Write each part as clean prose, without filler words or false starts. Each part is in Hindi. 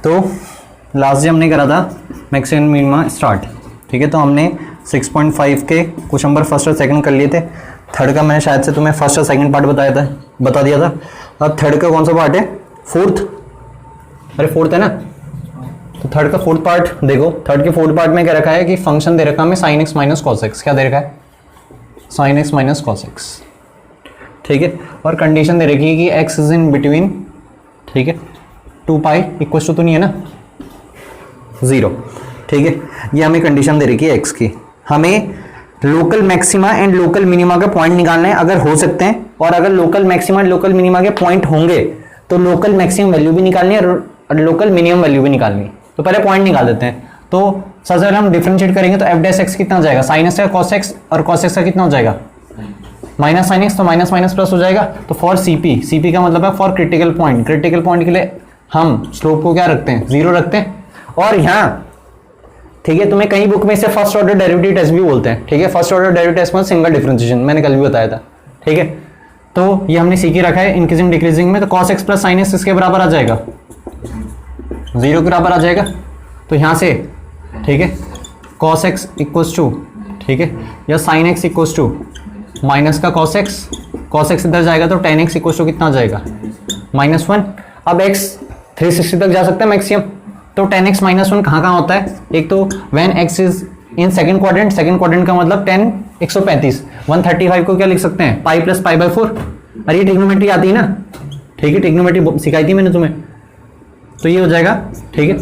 तो लास्ट डे हमने करा था मैक्सिमम मिनिमा स्टार्ट, ठीक है। तो हमने 6.5 के क्वेश्चन नंबर फर्स्ट और सेकंड कर लिए थे। थर्ड का मैंने शायद से तुम्हें फर्स्ट और सेकंड पार्ट बता दिया था। अब थर्ड का कौन सा पार्ट है? फोर्थ। अरे फोर्थ है ना, तो थर्ड का फोर्थ पार्ट देखो। थर्ड के फोर्थ पार्ट में क्या रखा है कि फंक्शन दे रखा है हमें sin x minus cos x. क्या दे रखा है? sin x minus cos x, ठीक है। और कंडीशन दे रखी है कि x इज इन बिटवीन, ठीक है, 2 पाई इक्वल टू नहीं है ना 0, ठीक है। ये हमें कंडीशन दे रखी है x की। हमें local maxima and local minima का पॉइंट निकालना है अगर हो सकते हैं, और अगर local maxima and local minima के पॉइंट होंगे तो लोकल मैक्सिमम वैल्यू भी निकालनी है और लोकल मिनिमम वैल्यू भी निकालनी है। तो पहले पॉइंट निकाल देते हैं। तो सबसे पहले हम डिफरेंशिएट करेंगे तो f डैश x कितना हो जाएगा? sin x का cos x, और cos x का कितना हो जाएगा? माइनस sin x, तो माइनस माइनस प्लस हो जाएगा। तो फॉर CP का मतलब है for critical point. Critical point के लिए हम स्लोप को क्या रखते हैं? 0 रखते हैं। और यहाँ, ठीक है, तुम्हें कई बुक में इसे फर्स्ट ऑर्डर डेरिवेटिव टेस्ट भी बोलते हैं, ठीक है। फर्स्ट ऑर्डर डेरिवेटिव टेस्ट में सिंगल डिफरेंशिएशन मैंने कल भी बताया था, ठीक है। तो ये हमने सीख रखा है इंक्रीजिंग डिक्रीजिंग में। तो cos x plus sin x इसके बराबर आ जाएगा 0 के बराबर आ जाएगा। तो यहाँ से, ठीक है, cos x इक्वल्स टू, ठीक है, या sin x equals to minus का cos x इधर जाएगा तो tan x इक्वल्स टू कितना आ जाएगा? -1। अब x 360 तक जा सकता है मैक्सिमम। तो tan x -1 कहाँ कहाँ होता है? एक तो when x is in second quadrant, second quadrant का मतलब tan 135, 135 को क्या लिख सकते हैं? Pi plus pi by 4। अरे ये ट्रिग्नोमेट्री आती है ना, ठीक है, ट्रिग्नोमेट्री सिखाई थी मैंने तुम्हें। तो ये हो जाएगा, ठीक है,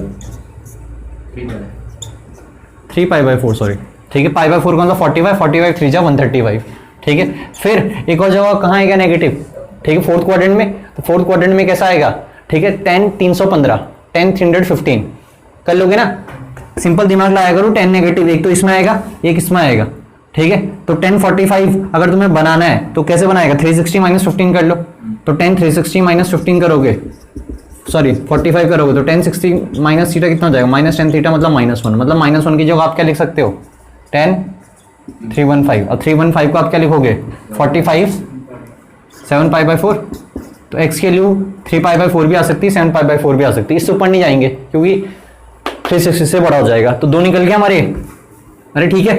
3 पाई बाय 4, सॉरी, ठीक है। पाई बाय 4 कौन सा? 45 3 जा 135, ठीक है। फिर एक और जगह कहाँ आएगा नेगेटिव, ठीक है, फोर्थ क्वाड्रेंट में। तो फोर्थ क्वाड्रेंट में कैसा आएगा? ठीक है, tan 315, tan 315 कर लोगे ना, सिंपल दिमाग लगाया करो। tan नेगेटिव एक तो इसमें आएगा, एक इसमें आएगा, ठीक है। तो tan 45 अगर तुम्हें बनाना है तो कैसे बनाएगा? 360 माइनस 15 कर लो। तो tan 360 माइनस 15 करोगे, सॉरी 45 करोगे तो tan 60 माइनस थीटा कितना हो जाएगा? माइनस tan थीटा मतलब -1, मतलब -1 की जगह आप क्या लिख सकते हो? tan 315। और 315 को आप क्या लिखोगे? 45 7 पाई बाय 4। तो x के लिए 3 पाई बाय 4 भी आ सकती है, 7 पाई बाय 4 भी आ सकती है। इससे ऊपर नहीं जाएंगे क्योंकि 360 से बड़ा हो जाएगा। तो 2 निकल गए हमारे। अरे ठीक है,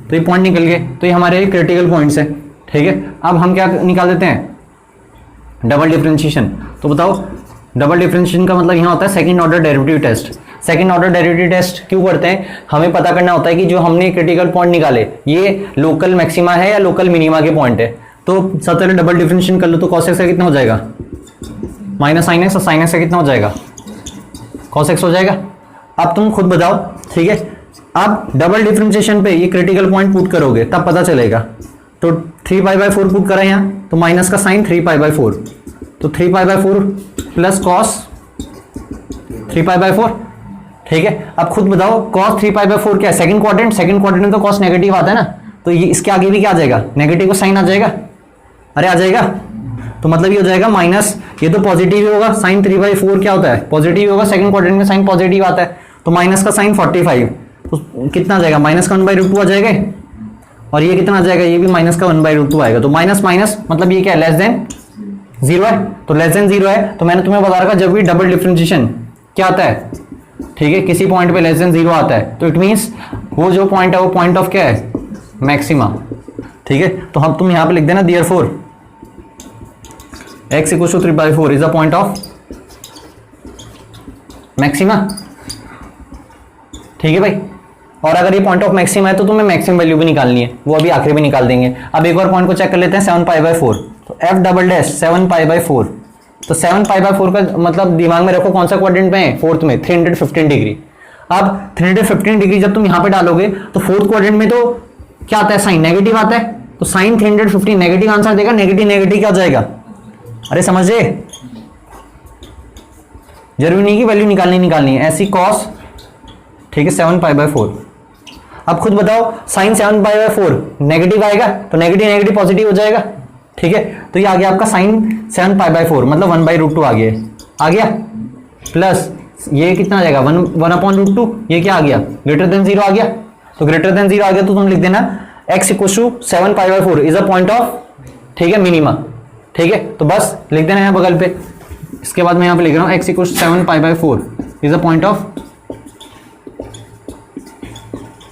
तो ये पॉइंट निकल गए। तो ये हमारे क्रिटिकल पॉइंट्स है, ठीक है। अब हम क्या निकाल देते हैं? Double differentiation. तो बताओ, डबल डिफरेंशिएशन का मतलब यहाँ होता है second order derivative test. Second order derivative test क्यों करते हैं? हमें पता करना होता है कि जो हमने क्रिटिकल पॉइंट निकाले ये लोकल मैक्सिमा है या लोकल मिनिमा के पॉइंट है। तो सबसे पहले डबल डिफरेंशिएशन कर लो। तो cos x का कितना हो जाएगा? माइनस sin x, और sin x का कितना हो जाएगा? cos x हो जाएगा। अब तुम खुद बताओ, ठीक है। अब डबल डिफरेंशिएशन पे ये क्रिटिकल पॉइंट पुट करोगे तब पता चलेगा। तो 3 पाई बाय 4 पुट करा यहाँ, तो माइनस का साइन 3 पाई बाय 4, तो 3 पाई by 4 plus cos 3 pi by 4, ठीक है। अब खुद बताओ cos 3 पाई बाय 4 क्या है? सेकंड क्वाड्रेंट, सेकंड क्वाड्रेंट में तो cos नेगेटिव आता है ना, तो ये इसके आगे भी क्या आ जाएगा? नेगेटिव का साइन आ जाएगा। अरे आ जाएगा। तो मतलब ये हो जाएगा माइनस, ये तो पॉजिटिव ही होगा। साइन 3 बाई 4 क्या होता है? पॉजिटिव होगा। सेकंड क्वाड्रेंट में साइन पॉजिटिव आता है। तो माइनस का साइन 45, तो कितना आ जाएगा? माइनस का 1/√2 आ जाएगा। और ये कितना आ जाएगा? ये भी माइनस का 1/√2 आएगा। तो माइनस माइनस मतलब ये क्या है? लेस देन 0 है। तो लेस देन 0 है। तो मैंने तुम्हें बता रखा जब भी डबल डिफरेंशिएशन क्या आता है, ठीक है, किसी पॉइंट पे लेस देन 0 आता है तो इट मीन्स वो जो पॉइंट है वो पॉइंट ऑफ क्या है? मैक्सिमा, ठीक है। तो हम तुम यहां पे लिख देना therefore x equal to 3/4 is a point of maxima, ठीक है भाई। और अगर ये पॉइंट ऑफ मैक्सिमा है तो तुम्हें मैक्सिमम वैल्यू भी निकालनी है, वो अभी आखिरी में निकाल देंगे। अब एक और पॉइंट को चेक कर लेते हैं, 7 पाई बाय 4। तो f double dash 7 pi by 4, तो 7 पाई बाय 4 का मतलब दिमाग में रखो कौन सा क्वाड्रेंट में है? फोर्थ में, 315 डिग्री। अब 315 डिग्री जब तुम यहां पे डालोगे तो फोर्थ क्वाड्रेंट में तो क्या आता है? साइन नेगेटिव आता है। तो साइन 315 नेगेटिव आंसर देगा। नेगेटिव नेगेटिव क्या हो जाएगा? अरे समझे, जरूरी नहीं कि वैल्यू निकालनी है, ऐसी cos, ठीक है, 7 पाई बाय 4। अब खुद बताओ साइन 7 पाई बाय 4 नेगेटिव आएगा तो नेगेटिव नेगेटिव पॉजिटिव हो जाएगा, ठीक है। तो ये आ गया आपका साइन 7 पाई बाय 4 मतलब 1/√2 आ गया प्लस ये कितना आ जाएगा? 1/√2। ये क्या आ गया? ग्रेटर देन 0 आ गया। तो ग्रेटर देन 0 आ गया तो तुम लिख देना x equal to 7 pi by 4 is a point of, ठीक है, मिनिमा, ठीक है। तो बस लिख देना यहाँ बगल पे। इसके बाद मैं यहाँ पे लिख रहा हूँ x equal to 7 pi by 4 is a point of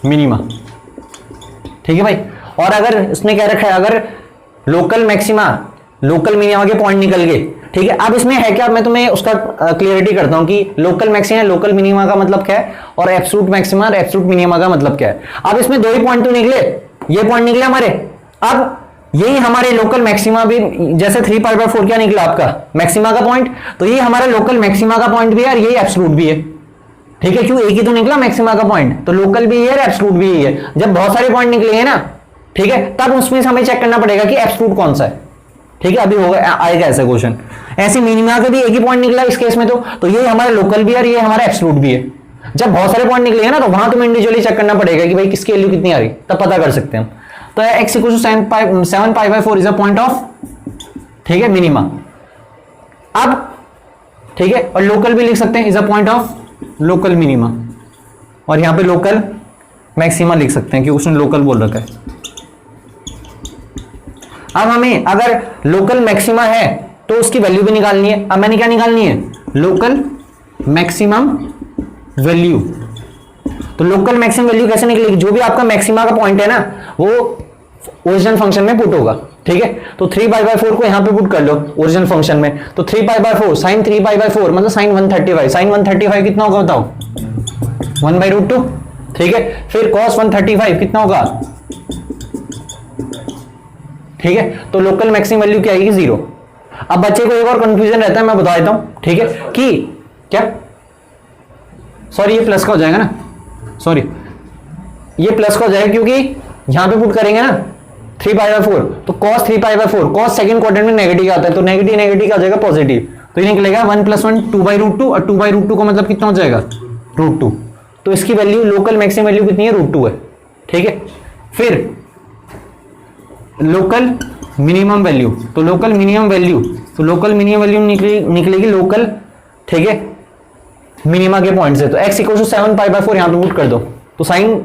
minima. ठीक है भाई। और अगर इसने क्या रखा है, अगर लोकल मैक्सिमा लोकल मिनिमा के पॉइंट निकल गए, ठीक है। अब इसमें है क्या, मैं तुम्हें उसका क्लियरिटी करता हूं कि लोकल मैक्सिमा लोकल मिनिमा का मतलब क्या है और एब्सोल्यूट मैक्सिमा और एब्सोल्यूट मिनिमा का मतलब क्या है। अब इसमें दो ही पॉइंट तो निकले, ये पॉइंट निकले हमारे। अब यही हमारे लोकल मैक्सिमा भी, जैसे 3π/4 क्या निकला आपका मैक्सिमा का पॉइंट, तो ये हमारा लोकल मैक्सिमा का पॉइंट भी है और ये एब्सोल्यूट भी है। ठीक है, क्यों, एक ही तो निकला मैक्सिमा का पॉइंट, तो लोकल भी है और एब्सोल्यूट भी है। जब बहुत सारे पॉइंट निकले हैं ना, ठीक है, तब उसमें हमें चेक करना पड़ेगा कि एब्सोल्यूट कौन सा है। ठीक है, अभी होगा आएगा ऐसा क्वेश्चन। ऐसे मिनिमा का भी एक ही पॉइंट निकला इस केस में, तो ये हमारा लोकल भी है और ये हमारा एब्सोल्यूट भी है। जब बहुत सारे पॉइंट निकले ना, तो वहां तुम्हें इंडिविजुअली चेक करना पड़ेगा कि भाई किसकी वैल्यू कितनी आ रही, तब पता कर सकते हैं हम। तो x = 7π/4 is a point of, ठीक है, मिनिमा। अब ठीक है, और लोकल भी लिख सकते हैं, is a point of local minima, और यहां पे लोकल मैक्सिमा लिख सकते हैं क्योंकि उसने लोकल बोल रखा है। अब हमें अगर लोकल मैक्सिमा है तो उसकी वैल्यू भी निकालनी है। अब मैंने क्या निकालनी है, लोकल मैक्सिमम वैल्यू। तो लोकल मैक्सिमम वैल्यू कैसे निकलेगी, जो भी आपका मैक्सिमा का पॉइंट है ना, वो ओरिजिनल फंक्शन में पुट होगा। ठीक है, तो 3π/4 को यहां पे पुट कर लो ओरिजिनल फंक्शन में। तो 3π/4 साइन 3π/4 मतलब साइन 135। साइन 135 कितना होगा बताओ, 1/√2। ठीक है, फिर cos 135 कितना होगा, ठीक है। तो लोकल मैक्सिमम वैल्यू क्या आएगी, 0। अब बच्चे को एक और कंफ्यूजन रहता है, मैं बता देता हूं, ठीक है, कि क्या, सॉरी ये प्लस का हो जाएगा ना, सॉरी ये प्लस का हो जाएगा क्योंकि यहां पे पुट करेंगे ना 3π/4, तो cos 3π/4, cos सेकंड क्वाड्रेंट में नेगेटिव आता है, तो नेगेटिव नेगेटिव का हो जाएगा पॉजिटिव, तो ये निकलेगा 1 + 1 2/√2, और 2/√2 का मतलब कितना हो जाएगा, √2। तो इसकी वैल्यू लोकल मैक्सिमम वैल्यू कितनी है, √2 है। ठीक है, फिर लोकल मिनिमम वैल्यू, तो लोकल मिनिमम वैल्यू, तो लोकल मिनिमम वैल्यू निकलेगी लोकल, ठीक है, मिनिमा के पॉइंट से। तो x = 7π/4 यहां पे पुट कर दो, तो साइन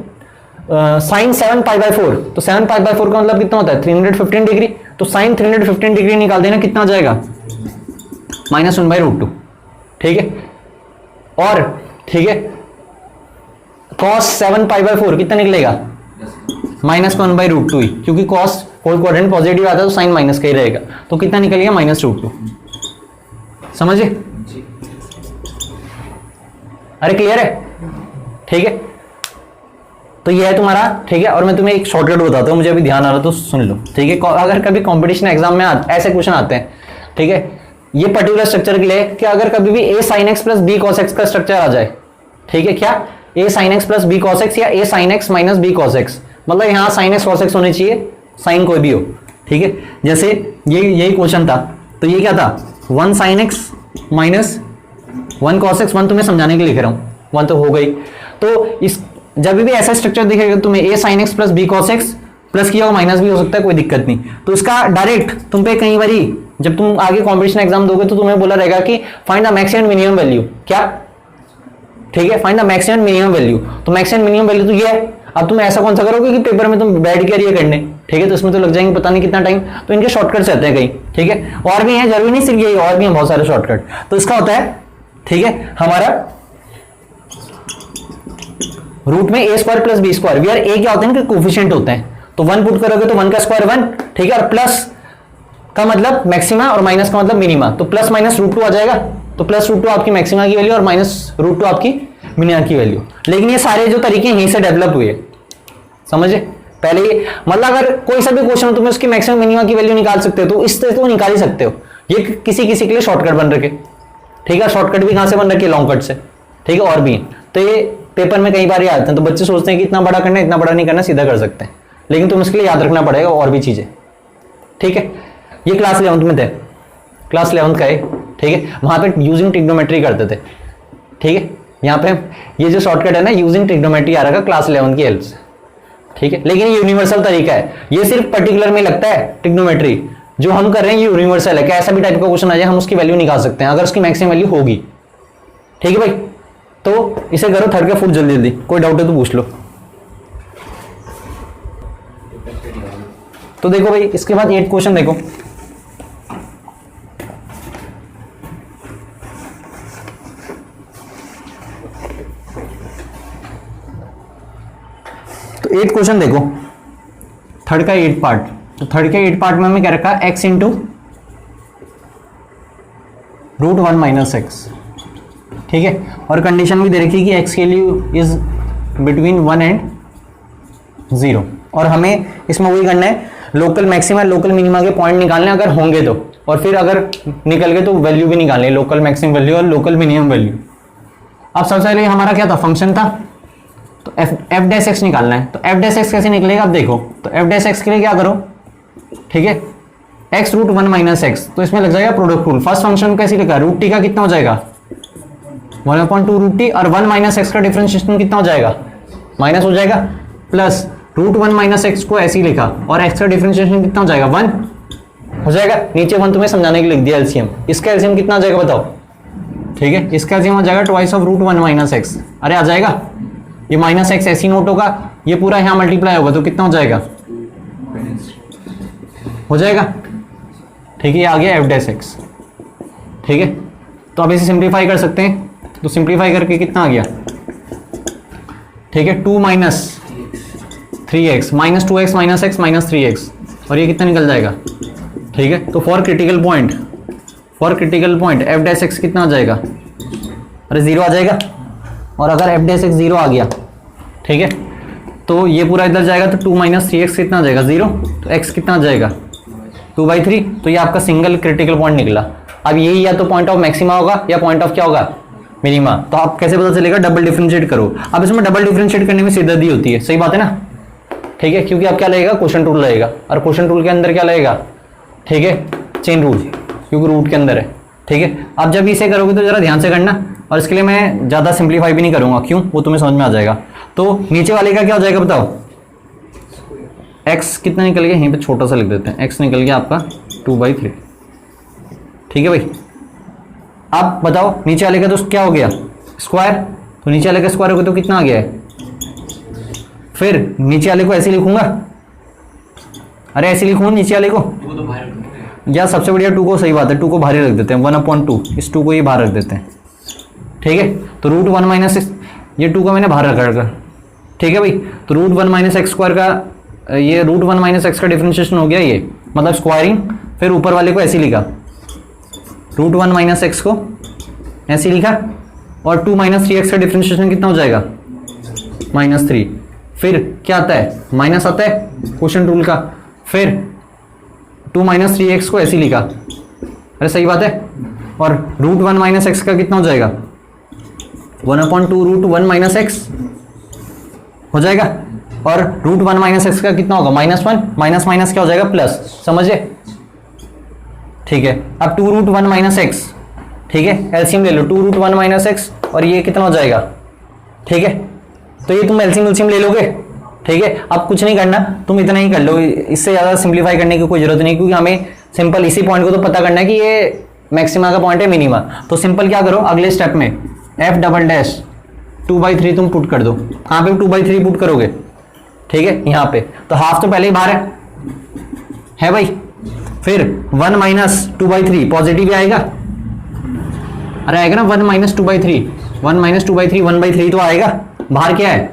7π/4, तो 7π/4 का मतलब कितना होता है, 315 डिग्री। तो साइन 315 डिग्री निकाल देना, कितना आ जाएगा, -1/√2। ठीक है, और ठीक है, cos 7π/4 कितना निकलेगा, -1/√2 ही, क्योंकि cos फोर्थ क्वाड्रेंट पॉजिटिव आता है तो साइन माइनस का ही रहेगा, तो कितना निकल गया, -√2। समझे, अरे क्लियर है, ठीक है। तो ये है तुम्हारा, ठीक है। और मैं तुम्हें एक शॉर्टकट बताता हूं, मुझे अभी ध्यान आ रहा तो सुन लो, ठीक है। अगर कभी कंपटीशन एग्जाम में ऐसे क्वेश्चन आते हैं, ठीक है, ये पर्टिकुलर स्ट्रक्चर के लिए, कि अगर कभी भी a sin x + b cos x का स्ट्रक्चर आ जाए, ठीक है, क्या a sin x + b cos x या a sin x - b cos x, मतलब यहां sin x cos x होने चाहिए, साइन कोई भी हो, ठीक है। जैसे ये यही क्वेश्चन था, तो ये क्या था, 1 sin x - 1 cos x, 1 तुम्हें समझाने के लिए लिख रहा हूं, 1 तो हो गई। तो इस जब भी ऐसा स्ट्रक्चर दिखेगा तुम्हें a sin x + b cos x, plus किया हो माइनस भी हो सकता है, कोई दिक्कत नहीं। तो इसका डायरेक्ट तुम पे कई बारी जब तुम आगे कॉम्पिटिशन एग्जाम दोगे तो तुम्हें बोला रहेगा कि find the maximum minimum value, क्या, ठीक है, find the maximum minimum value. तो मैक्सिमम मिनिमम वैल्यू तो ये है। अब तुम ऐसा कौन सा करोगे कि पेपर में तुम बैठ के ये करने, ठीक है, तो इसमें तो लग जाएंगे पता नहीं कितना टाइम, तो इनके शॉर्टकट्स रहते हैं कहीं, ठीक है, और भी हैं, जरूरी नहीं सिर्फ यही, और भी हैं बहुत सारे शॉर्टकट। तो इसका होता है, ठीक है, हमारा रूट में a² + b², वेयर a क्या होते हैं, कोफिशिएंट होते हैं, तो 1 पुट करोगे तो 1 का स्क्वायर 1, ठीक है, और प्लस का मतलब मैक्सिमा और माइनस का मतलब मिनिमा, तो प्लस माइनस √2 आ जाएगा। तो +√2 आपकी मैक्सिमा की वैल्यू और -√2 आपकी मिनिमा की वैल्यू। लेकिन ये सारे जो तरीके यहीं से डेवलप हुए, समझे, पहले ये मतलब अगर कोई सा भी क्वेश्चन हो तुम्हें उसकी मैक्सिमम मिनिमा की वैल्यू निकाल सकते हो, तो इससे तो निकाल ही सकते हो। ये किसी किसी के लिए शॉर्टकट बन रखे, ठीक है, शॉर्टकट भी कहां से बन रखे, लॉन्ग कट से, ठीक है, और भी। तो ये पेपर में कई बार आते हैं, तो बच्चे सोचते हैं कि इतना बड़ा करना है, इतना बड़ा नहीं करना, सीधा कर सकते हैं, लेकिन तुम इसके लिए याद रखना पड़ेगा और भी चीजें, ठीक है। ये क्लास 11th में थे, क्लास 11th का है, ठीक है, वहां पे यूजिंग ट्रिग्नोमेट्री करते थे, ठीक है। यहाँ पे ये जो शॉर्टकट है ना, यूजिंग ट्रिग्नोमेट्री आ रहा क्लास 11 की हेल्प से, ठीक है। लेकिन ये यूनिवर्सल तरीका है, ये सिर्फ पर्टिकुलर में लगता है ट्रिग्नोमेट्री, जो हम कर रहे हैं ये यूनिवर्सल है, कि ऐसा भी टाइप का क्वेश्चन आ जाए हम उसकी वैल्यू निकाल सकते हैं अगर उसकी मैक्सिमम वैल्यू होगी, ठीक है भाई। तो इसे करो थर्ड का फुट जल्दी जल्दी, कोई डाउट है तो पूछ लो। तो देखो भाई, इसके बाद 8 क्वेश्चन देखो, तो 8 क्वेश्चन देखो, थर्ड का 8 पार्ट, तो थर्ड के 8 पार्ट में हमें क्या रखा, x इंटू √1 - x, ठीक है। और कंडीशन भी दे रखी कि x के लिए इज बिटवीन 1 एंड 0, और हमें इसमें वही करना है, लोकल मैक्सिमा लोकल मिनिमा के पॉइंट निकालने अगर होंगे तो, और फिर अगर निकल गए तो वैल्यू भी निकालनी, लोकल मैक्सिमम वैल्यू और लोकल मिनिमम वैल्यू। अब सबसे पहले हमारा क्या था, फंक्शन था, तो एफ डैश एक्स निकालना है। तो एफ डैश एक्स कैसे निकलेगा, अब देखो, तो एफ डैश एक्स के लिए क्या करो, ठीक है, x √1 - x, तो इसमें लग जाएगा प्रोडक्ट रूल। फर्स्ट फंक्शन कैसे लिखा, रूट टी का कितना हो जाएगा 1/2 रूट टी, और 1 - x का डिफरेंशिएशन कितना हो जाएगा, माइनस हो जाएगा, प्लस √1 - x को ऐसे ही लिखा, और x का डिफरेंशिएशन कितना हो जाएगा 1 हो जाएगा। नीचे 1 तुम्हें समझाने के लिए लिख दिया एलसीएम। इसका एलसीएम कितना आ जाएगा बताओ, ठीक है, इसका एलसीएम आ जाएगा ट्वाइस ऑफ √1 - x। अरे आ जाएगा, ये -x ऐसी नोट होगा, ये पूरा यहाँ मल्टीप्लाई होगा, तो कितना हो जाएगा, हो जाएगा, ठीक है, ये आ गया एफ डैश एक्स, ठीक है। तो अब इसे सिंप्लीफाई कर सकते हैं, तो सिंप्लीफाई करके कितना आ गया, ठीक है, 2 - 3x -2x - x -3x, और ये कितना निकल जाएगा, ठीक है। तो for critical point F dash x कितना आ जाएगा, अरे 0 आ जाएगा, और अगर एफ डैश एक्स 0 आ गया, ठीक है, तो ये पूरा इधर जाएगा, तो 2 - 3x कितना आ जाएगा 0, तो x कितना आ जाएगा 2/3, तो ये आपका सिंगल क्रिटिकल पॉइंट निकला। अब यही या तो पॉइंट ऑफ मैक्सिमा होगा या पॉइंट ऑफ क्या होगा, मिनिमा। तो आप कैसे पता चलेगा, डबल डिफरेंशिएट करो। अब इसमें डबल डिफरेंशिएट करने में सिद्धि होती है, सही बात है ना, ठीक है, क्योंकि अब क्या लगेगा, क्वेश्चन रूल लगेगा, और क्वेश्चन रूल के अंदर क्या लगेगा, ठीक है, चेन रूल, क्योंकि रूट के अंदर है, ठीक है। अब जब इसे करोगे तो जरा ध्यान से करना, और इसके लिए मैं ज़्यादा सिंप्लीफाई भी नहीं करूँगा, क्यों, वो तुम्हें समझ में आ जाएगा। तो नीचे वाले का क्या हो जाएगा बताओ, x कितना निकल गया, यहीं पे छोटा सा लिख देते हैं, x निकल गया आपका 2/3, ठीक है भाई। अब बताओ नीचे वाले का तो क्या हो गया, स्क्वायर, तो नीचे वाले का स्क्वायर हो गया तो कितना आ गया है, फिर नीचे वाले को ऐसे लिखूंगा, अरे ऐसे लिखूंगा नीचे वाले को, या सबसे बढ़िया 2 को, सही बात है, 2 को बाहर रख देते हैं, 1/2, इस 2 को ये बाहर रख देते हैं, ठीक है। तो √1 - x, ये 2 को मैंने बाहर रखा, ठीक है भाई। तो √1 - x² का, ये √1 - x का डिफरेंशिएशन हो गया, ये मतलब स्क्वायरिंग, फिर ऊपर वाले को ऐसे लिखा, √1 - x को ऐसे लिखा, और 2 - 3x का डिफरेंशिएशन कितना हो जाएगा -3, फिर क्या आता है, माइनस आता है क्वेश्चन रूल का, फिर 2 - 3x को ऐसे लिखा, अरे सही बात है, और √1 - x का कितना हो जाएगा 1/2 √1 - x हो जाएगा, और √1 - x का कितना होगा -1, माइनस माइनस क्या हो जाएगा प्लस, समझे, ठीक है। अब 2 √1 - x, ठीक है, एलसीएम ले लो, 2 √1 - x, और ये कितना हो जाएगा, ठीक है। तो ये तुम एलसीएम ले लोगे, ठीक है। अब कुछ नहीं करना, तुम इतना ही कर लो, इससे ज़्यादा सिंप्लीफाई करने की कोई जरूरत नहीं, क्योंकि हमें सिंपल इसी पॉइंट को तो पता करना है कि ये मैक्सिमा का पॉइंट है मिनिमा। तो सिंपल क्या करो, अगले स्टेप में एफ डबल डैश 2/3 तुम पुट कर दो, कहाँ पे 2/3 पुट करोगे, ठीक है, यहाँ पे, तो हाफ तो पहले ही बाहर है भाई, फिर 1 - 2/3 पॉजिटिव ही आएगा, अरे आएगा ना, 1 - 2/3, 1 - 2/3 1/3 तो आएगा, बाहर क्या है,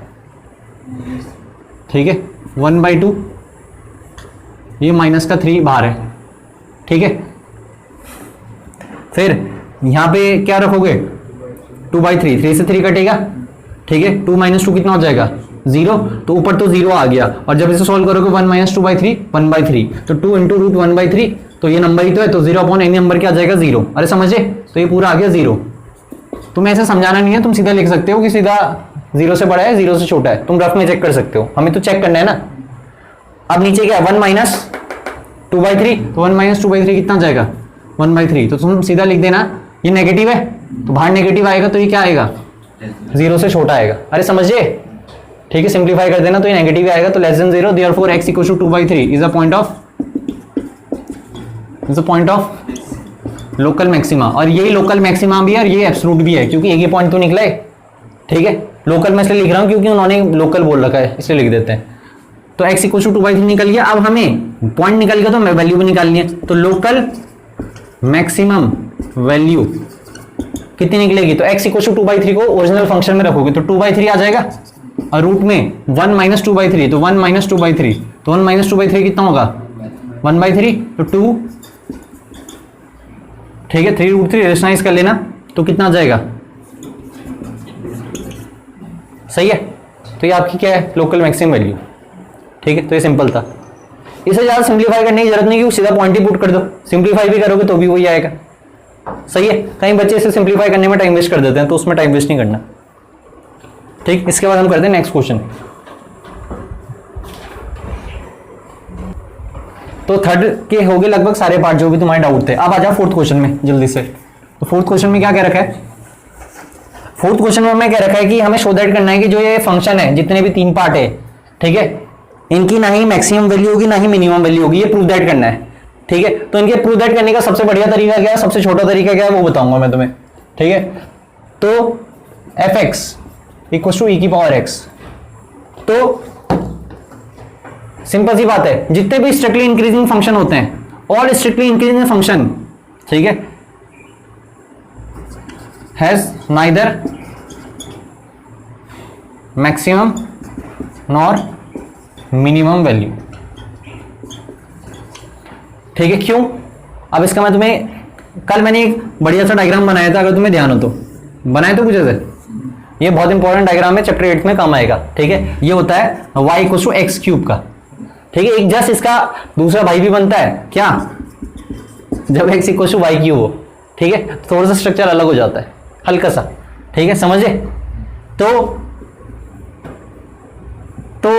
ठीक है, 1/2, ये -3 बाहर है, ठीक है। फिर यहां पे क्या रखोगे 2/3, 3 से 3 कटेगा, ठीक है, 2 - 2 कितना हो जाएगा 0, तो ऊपर तो 0 आ गया, और जब इसे सॉल्व करोगे 1 - 2/3 1/3, तो 2 × √1/3, तो ये नंबर ही तो है, तो 0/n नंबर क्या आ जाएगा 0, अरे समझे, तो ये पूरा आ गया 0। तुम्हें ऐसे समझाना नहीं है, तुम सीधा लिख सकते हो कि सीधा 0 से बड़ा है 0 से छोटा है, तुम रफ में चेक कर सकते हो, हमें तो चेक करना है ना। अब नीचे क्या 1 - 2/3, तो 1 - 2/3 कितना जाएगा 1/3, तो तुम सीधा लिख देना, ये नेगेटिव है तो बाहर नेगेटिव आएगा, तो ये क्या आएगा 0 से छोटा आएगा, अरे समझिए, ठीक है, सिंप्लीफाई कर देना, तो ये नेगेटिव आएगा, तो less than 0, therefore x = 2/3 is a point of local maxima, और यही लोकल मैक्सिमा भी है और ये एब्सोल्यूट भी है, क्योंकि एक ही पॉइंट तो निकला है, ठीक है। लोकल मैं इसलिए लिख रहा हूं क्योंकि उन्होंने लोकल बोल रखा है, इसलिए लिख देते हैं। तो x = 2/3 निकल गया, अब हमें पॉइंट निकल गया तो वैल्यू भी निकालनी है, तो लोकल मैक्सिमम वैल्यू कितनी निकलेगी, तो x = 2/3 को ओरिजिनल फंक्शन में रखोगे तो 2/3 आ जाएगा, और रूट में 1 माइनस 2/3, तो 1 माइनस 2/3, तो 1 माइनस 2/3 कितना होगा 1/3, तो 2, ठीक है 3√3 रेशनलाइज कर लेना तो कितना आ जाएगा, सही है। तो ये आपकी क्या है, लोकल मैक्सिमम वैल्यू, ठीक है। तो ये सिंपल था, इसे ज़्यादा सिंप्लीफाई करने की जरूरत नहीं, क्योंकि सीधा पॉइंट ही पुट कर दो, सिंप्लीफाई भी करोगे तो भी वही आएगा, सही है। कई बच्चे इसे सिंप्लीफाई करने में टाइम वेस्ट कर देते हैं, तो उसमें टाइम वेस्ट नहीं करना, ठीक। इसके बाद हम करते हैं नेक्स्ट क्वेश्चन। तो थर्ड के हो गए लगभग सारे पार्ट जो भी तुम्हारे डाउट थे। अब आ जाओ फोर्थ क्वेश्चन में जल्दी से। तो फोर्थ क्वेश्चन में क्या कह रखा है, फोर्थ क्वेश्चन में हमें कह रखा है कि हमें शो दैट करना है कि जो ये फंक्शन है, जितने भी 3 पार्ट है, ठीक है, इनकी ना ही मैक्सिमम वैल्यू होगी ना ही मिनिमम वैल्यू होगी, ये प्रूव दैट करना है, ठीक है। तो इनके प्रूव दैट करने का सबसे बढ़िया तरीका क्या है, सबसे छोटा तरीका क्या है वो बताऊंगा मैं तुम्हें, ठीक है। तो f(x) इक्वल्स टू e की पावर x, तो सिंपल सी बात है, जितने भी स्ट्रिक्टली इंक्रीजिंग फंक्शन होते हैं, ऑल स्ट्रिक्टली इंक्रीजिंग फंक्शन, ठीक है, has neither maximum nor minimum value, ठीक है। क्यों, अब इसका मैं तुम्हें, कल मैंने एक बढ़िया सा डायग्राम बनाया था, अगर तुम्हें ध्यान हो तो, बनाए तो कुछ ऐसे, ये बहुत इंपॉर्टेंट डायग्राम है, चैप्टर 8 में काम आएगा, ठीक है। ये होता है y equal to x cube का, ठीक है। एक जस्ट इसका दूसरा भाई भी बनता है क्या, जब x equal to y cube हो, ठीक है। थोड़ा सा स्ट्रक्चर अलग हो जाता है, हल्का सा, ठीक है, समझे। तो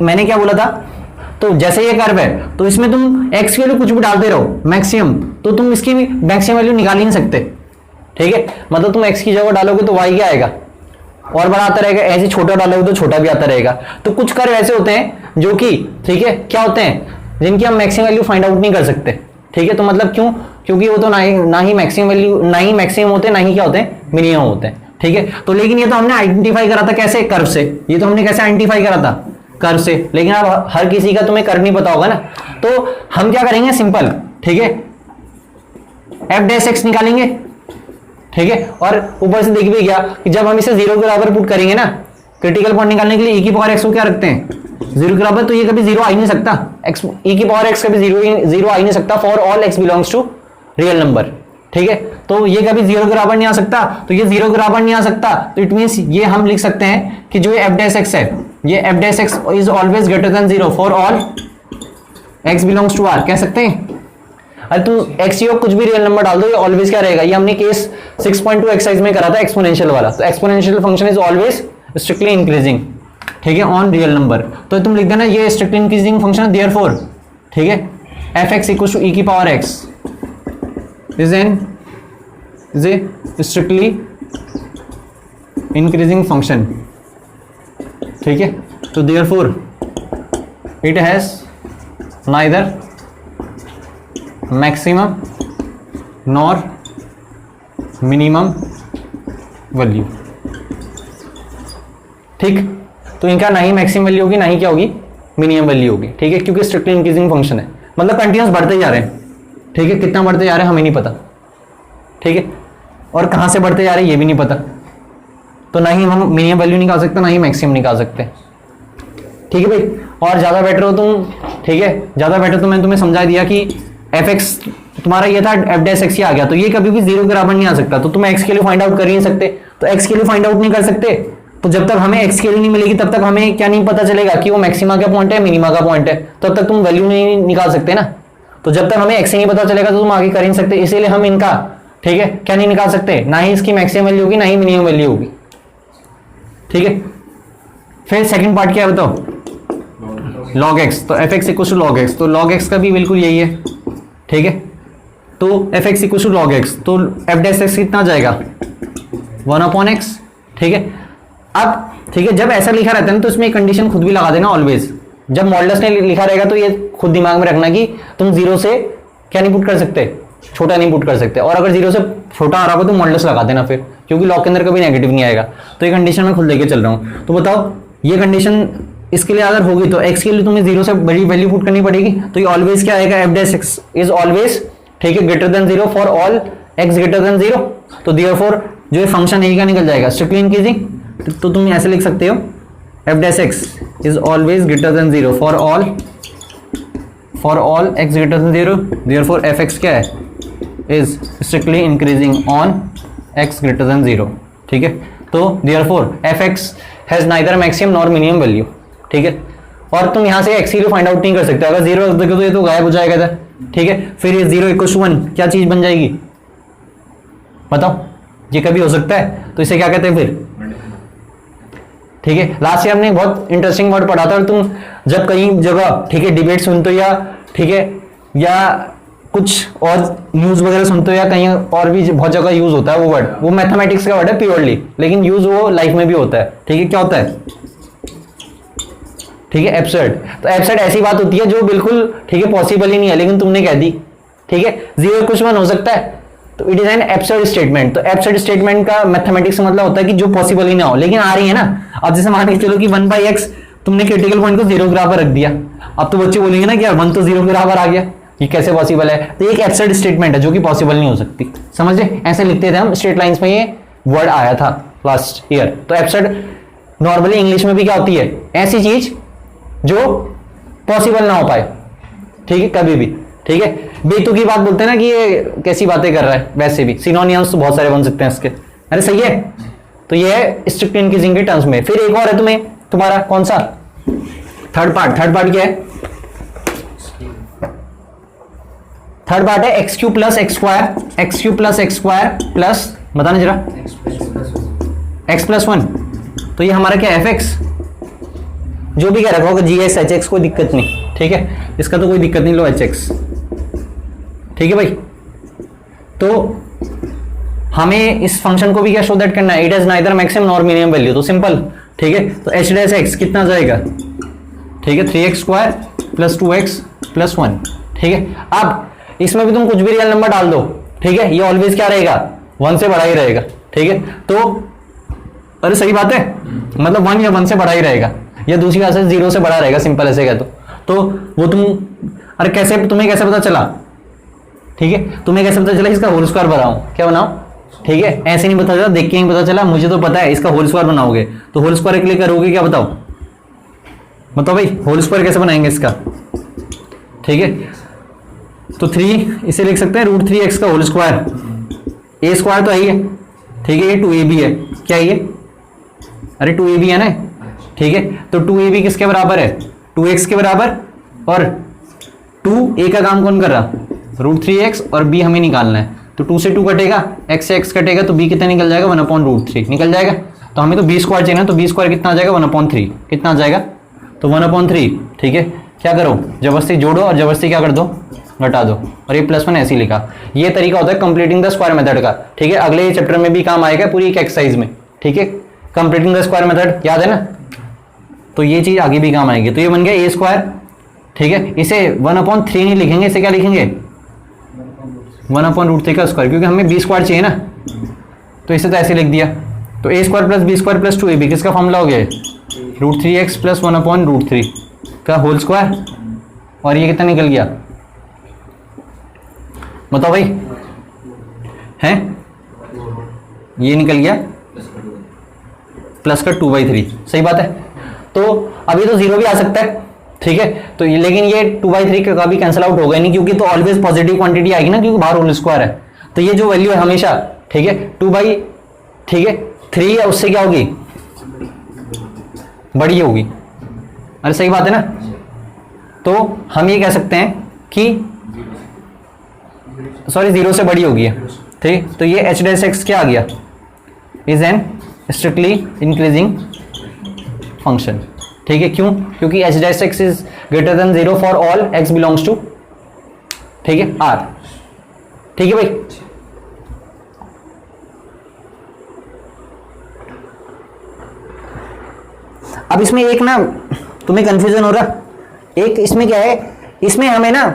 मैंने क्या बोला था, तो जैसे ये कर्व है, तो इसमें तुम x के लिए कुछ भी डालते रहो मैक्सिमम, तो तुम इसकी भी मैक्सिमम वैल्यू निकाल ही नहीं सकते, ठीक है। मतलब तुम x की जगह डालोगे तो y क्या आएगा, और बड़ा आता रहेगा, ऐसे छोटा डालोगे तो छोटा भी आता रहेगा। तो कुछ कर्व ऐसे होते हैं जो कि, ठीक है, क्या होते हैं, जिनकी हम मैक्सिमम वैल्यू फाइंड आउट नहीं कर सकते, ठीक है। तो मतलब क्यों, क्योंकि वो तो ना ही मैक्सिमम वैल्यू, ना ही मैक्सिमम होते हैं, ना ही क्या होते हैं, मिनिमम होते हैं, ठीक है। तो लेकिन ये तो हमने आइडेंटिफाई करा था कैसे, कर्व से, ये तो हमने कैसे आइडेंटिफाई करा था, कर्व से। लेकिन अब हर किसी का तुम्हें कर्व नहीं पता होगा ना, तो हम क्या करेंगे, सिंपल, ठीक है, f' निकालेंगे, ठीक है। और ऊपर से देख भी गया कि जब हम इसे 0 के बराबर पुट करेंगे ना, क्रिटिकल पॉइंट निकालने के लिए e की पावर x को क्या रखते हैं, 0 के बराबर, तो ये कभी 0 आ ही नहीं सकता, x e की पावर x कभी 0 आ ही नहीं सकता for all x belongs to real number, ठीक है। तो ये कभी 0 के बराबर नहीं आ सकता, तो ये 0 के बराबर नहीं आ सकता, तो इट मींस ये हम लिख सकते हैं कि जो ये f' है, ये f' is always greater than 0 for all x belongs to r, कह सकते हैं। अरे तुम x योग कुछ भी रियल नंबर डाल दो, ये ऑलवेज क्या रहेगा, ये हमने केस 6.2 एक्सरसाइज में करा था एक्सपोनेंशियल वाला। तो exponential function is always strictly increasing, ठीक है, ऑन रियल नंबर। तो तुम लिख देना ये स्ट्रिक्टली इंक्रीजिंग फंक्शन, देयरफॉर, ठीक है, f(x) इक्वल टू e की power x is a strictly increasing function, ठीक है। तो therefore it has neither maximum nor minimum value, ठीक। तो इनका ना ही मैक्सिमम वैल्यू होगी, ना ही क्या होगी, मिनिमम वैल्यू होगी, ठीक है, क्योंकि स्ट्रिक्टली इंक्रीजिंग फंक्शन है, मतलब कंटिन्यूस बढ़ते जा रहे हैं, ठीक है। कितना बढ़ते जा रहे हैं हमें नहीं पता, ठीक है, और कहां से बढ़ते जा रहे हैं ये भी नहीं पता। तो ना ही हम मिनिमम वैल्यू निकाल सकते, ना ही मैक्सिमम निकाल सकते, ठीक है भाई। और ज्यादा बेटर हो तुम, ठीक है, ज्यादा बेटर तो मैंने तुम्हें समझा दिया कि f(x) तुम्हारा ये था, f' आ गया, तो ये कभी भी 0 के बराबर नहीं आ सकता, तो तुम x के लिए फाइंड आउट कर ही नहीं सकते। तो x के लिए फाइंड आउट नहीं कर सकते, तो जब तक हमें x के लिए नहीं मिलेगी तब तक हमें क्या नहीं पता चलेगा कि वो मैक्सिमा का पॉइंट है, मिनिमा का पॉइंट है, तब तक तुम वैल्यू नहीं निकाल सकते ना। तो जब तक हमें x ही नहीं पता चलेगा तो तुम आगे कर ही नहीं सकते, इसीलिए हम इनका, ठीक है, क्या नहीं निकाल सकते, ना ही इसकी मैक्सिमम वैल्यू होगी, ना ही मिनिमम वैल्यू होगी, ठीक है। फिर सेकंड पार्ट क्या है बताओ, log x, तो f(x) equal to log x, तो log x का भी बिल्कुल यही है, ठीक है। तो f(x) equal to log x, तो f' कितना जाएगा 1/x, ठीक है। अब ठीक है, जब ऐसा लिखा रहता है ना तो इसमें एक कंडीशन खुद भी लगा देना ऑलवेज, जब मॉडुलस ने लिखा रहेगा तो ये खुद दिमाग में रखना कि तुम 0 से क्या नहीं पुट कर सकते, छोटा नहीं पुट कर सकते, और अगर 0 से छोटा आ रहा हो तो मॉडुलस लगा देना फिर, क्योंकि लॉग के अंदर कभी नेगेटिव नहीं आएगा। तो ये कंडीशन मैं खुद लेके चल रहा हूँ। तो बताओ ये कंडीशन इसके लिए अगर होगी तो x के लिए तुम्हें 0 से बड़ी वैल्यू पुट करनी पड़ेगी, तो ये ऑलवेज क्या आएगा, f' इज ऑलवेज, ठीक है, greater than 0 for all x greater than 0। तो देयरफॉर जो ये फंक्शन है क्या निकल जाएगा, स्ट्रिक्टली इंक्रीजिंग। तो तुम ऐसे लिख सकते हो F dash x is always greater than 0 for all x greater than 0, therefore F x क्या है, is strictly increasing on x greater than 0। ठीक है, तो therefore F x has neither maximum nor minimum value. ठीक है, और तुम यहां से एक्स फाइंड आउट नहीं कर सकते, अगर 0 रख दोगे तो ये तो गायब हो जाएगा था। ठीक है, फिर ये 0 = 1 क्या चीज बन जाएगी बताओ, ये कभी हो सकता है? तो इसे क्या कहते हैं फिर? ठीक है, लास्ट ईयर हमने बहुत इंटरेस्टिंग वर्ड पढ़ा था, और तुम जब कहीं जगह ठीक है डिबेट सुनते हो या ठीक है या कुछ और न्यूज वगैरह सुनते हो या कहीं और भी बहुत जगह यूज होता है वो वर्ड, वो मैथमेटिक्स का वर्ड है प्योरली, लेकिन यूज वो लाइफ में भी होता है। ठीक है, क्या होता है? ठीक है, एब्सर्ड। तो एब्सर्ड ऐसी बात होती है जो बिल्कुल ठीक है पॉसिबल ही नहीं है, लेकिन तुमने कह दी। ठीक है, 0 = 1 हो सकता है, तो it is an absurd statement. तो एब्सर्ड स्टेटमेंट का मैथमेटिक्स मतलब होता है कि जो पॉसिबल ही ना हो, लेकिन आ रही है ना। अब जैसे मान के चलो कि 1/x तुमने क्रिटिकल पॉइंट को 0 के बराबर रख दिया, अब तो बच्चे बोलेंगे ना कि यार 1 तो 0 के बराबर आ गया, ये कैसे पॉसिबल है? तो एक एब्सर्ड स्टेटमेंट है जो कि पॉसिबल नहीं हो सकती। समझ रहे? ऐसे लिखते थे हम, स्ट्रेट लाइंस में ये वर्ड आया था लास्ट ईयर। तो एब्सर्ड नॉर्मली इंग्लिश में भी क्या होती है? ऐसी चीज जो पॉसिबल ना हो पाए। ठीक है, कभी भी। ठीक है, बेतुकी बात बोलते हैं ना कि ये कैसी बातें कर रहा है। वैसे भी सिनोनिम्स तो बहुत सारे बन सकते हैं इसके। अरे सही है, तो ये है स्ट्रिक्ट इंक्रीजिंग के टर्म्स में। फिर एक और है तुम्हें, तुम्हारा कौन सा थर्ड पार्ट क्या है? थर्ड पार्ट है x³ + x² प्लस बताना जरा x + 1। तो ये हमारा क्या f(x) जो भी कह रखा होगा gx hx, कोई दिक्कत नहीं। ठीक है, इसका तो कोई दिक्कत नहीं, लो hx। ठीक है भाई, तो हमें इस फंक्शन को भी क्या शो दैट करना है? It has neither maximum nor minimum value. तो सिंपल। ठीक है, तो h डैश x कितना जाएगा? ठीक है, 3x² + 2x + 1। ठीक है, अब इसमें भी तुम कुछ भी रियल नंबर डाल दो। ठीक है, ये ऑलवेज क्या रहेगा? 1 से बड़ा ही रहेगा। ठीक है, तो अरे सही बात है, मतलब 1 या 1 से बड़ा ही रहेगा, या दूसरी बात से 0 से बड़ा रहेगा। सिंपल ऐसे कह दो तो वो तुम, अरे कैसे, तुम्हें कैसे पता चला? ठीक है, तुम्हें कैसे पता चला इसका होल स्क्वायर बनाऊं? क्या बनाओ? ठीक है, ऐसे नहीं पता चला, देख के नहीं पता चला, मुझे तो पता है इसका होल स्क्वायर बनाओगे। तो होल स्क्वायर के लिए करोगे क्या? बताओ भाई, होल स्क्वायर कैसे बनाएंगे इसका? ठीक है, तो 3 इसे लिख सकते हैं √3x का होल स्क्वायर। a² तो है ही है। ठीक है, ये 2ab है। क्या है ये? अरे 2ab है ना। ठीक है, तो 2ab किसके बराबर है? 2x के बराबर। और 2a का काम कौन कर रहा? √3x, और b हमें निकालना है। तो 2 से 2 कटेगा, x से x कटेगा, तो b कितना निकल जाएगा? 1/√3 निकल जाएगा। तो हमें तो b² चाहिए ना, तो b² कितना आ जाएगा? 1/3। कितना आ जाएगा? तो 1/3। ठीक है, क्या करो? जबरदस्ती जोड़ो और जबरदस्ती क्या कर दो? घटा दो। और ये +1 ऐसे ही लिखा। ये तरीका होता है कंप्लीटिंग द स्क्वायर मेथड का। ठीक है, अगले चैप्टर में भी काम आएगा, पूरी एक एक्सरसाइज में। ठीक है, कंप्लीटिंग द स्क्वायर मेथड याद है ना, तो ये चीज आगे भी काम आएगी। तो ये बन गया a²। ठीक है, इसे 1/3 नहीं लिखेंगे, इसे क्या लिखेंगे? 1/√3 का स्क्वायर, क्योंकि हमें b² चाहिए ना, तो इसे तो ऐसे लिख दिया। तो a² + b² + 2ab किसका फॉर्मूला हो गया? √3x + 1/√3 का होल स्क्वायर। और ये कितना निकल गया? बताओ भाई, हैं? ये निकल गया प्लस का 2/3। सही बात है। तो अभी तो 0 भी आ सकता है। ठीक है, तो ये, लेकिन ये 2/3 का भी कैंसिल आउट होगा नहीं, क्योंकि तो ऑलवेज पॉजिटिव क्वांटिटी आएगी ना, क्योंकि बाहर होल स्क्वायर है। तो ये जो वैल्यू है हमेशा, ठीक है, 2/3 है, उससे क्या होगी? बड़ी होगी। अरे सही बात है ना। तो हम ये कह सकते हैं कि सॉरी 0 से बड़ी होगी। ठीक, तो ये h डैश x क्या आ गया? Is an strictly increasing function. ठीक है, क्यों? क्योंकि h dash x is greater than 0 for all x belongs to, ठीक है, r। ठीक है भाई, अब इसमें एक ना तुम्हें कंफ्यूजन हो रहा, एक इसमें क्या है, इसमें हमें ना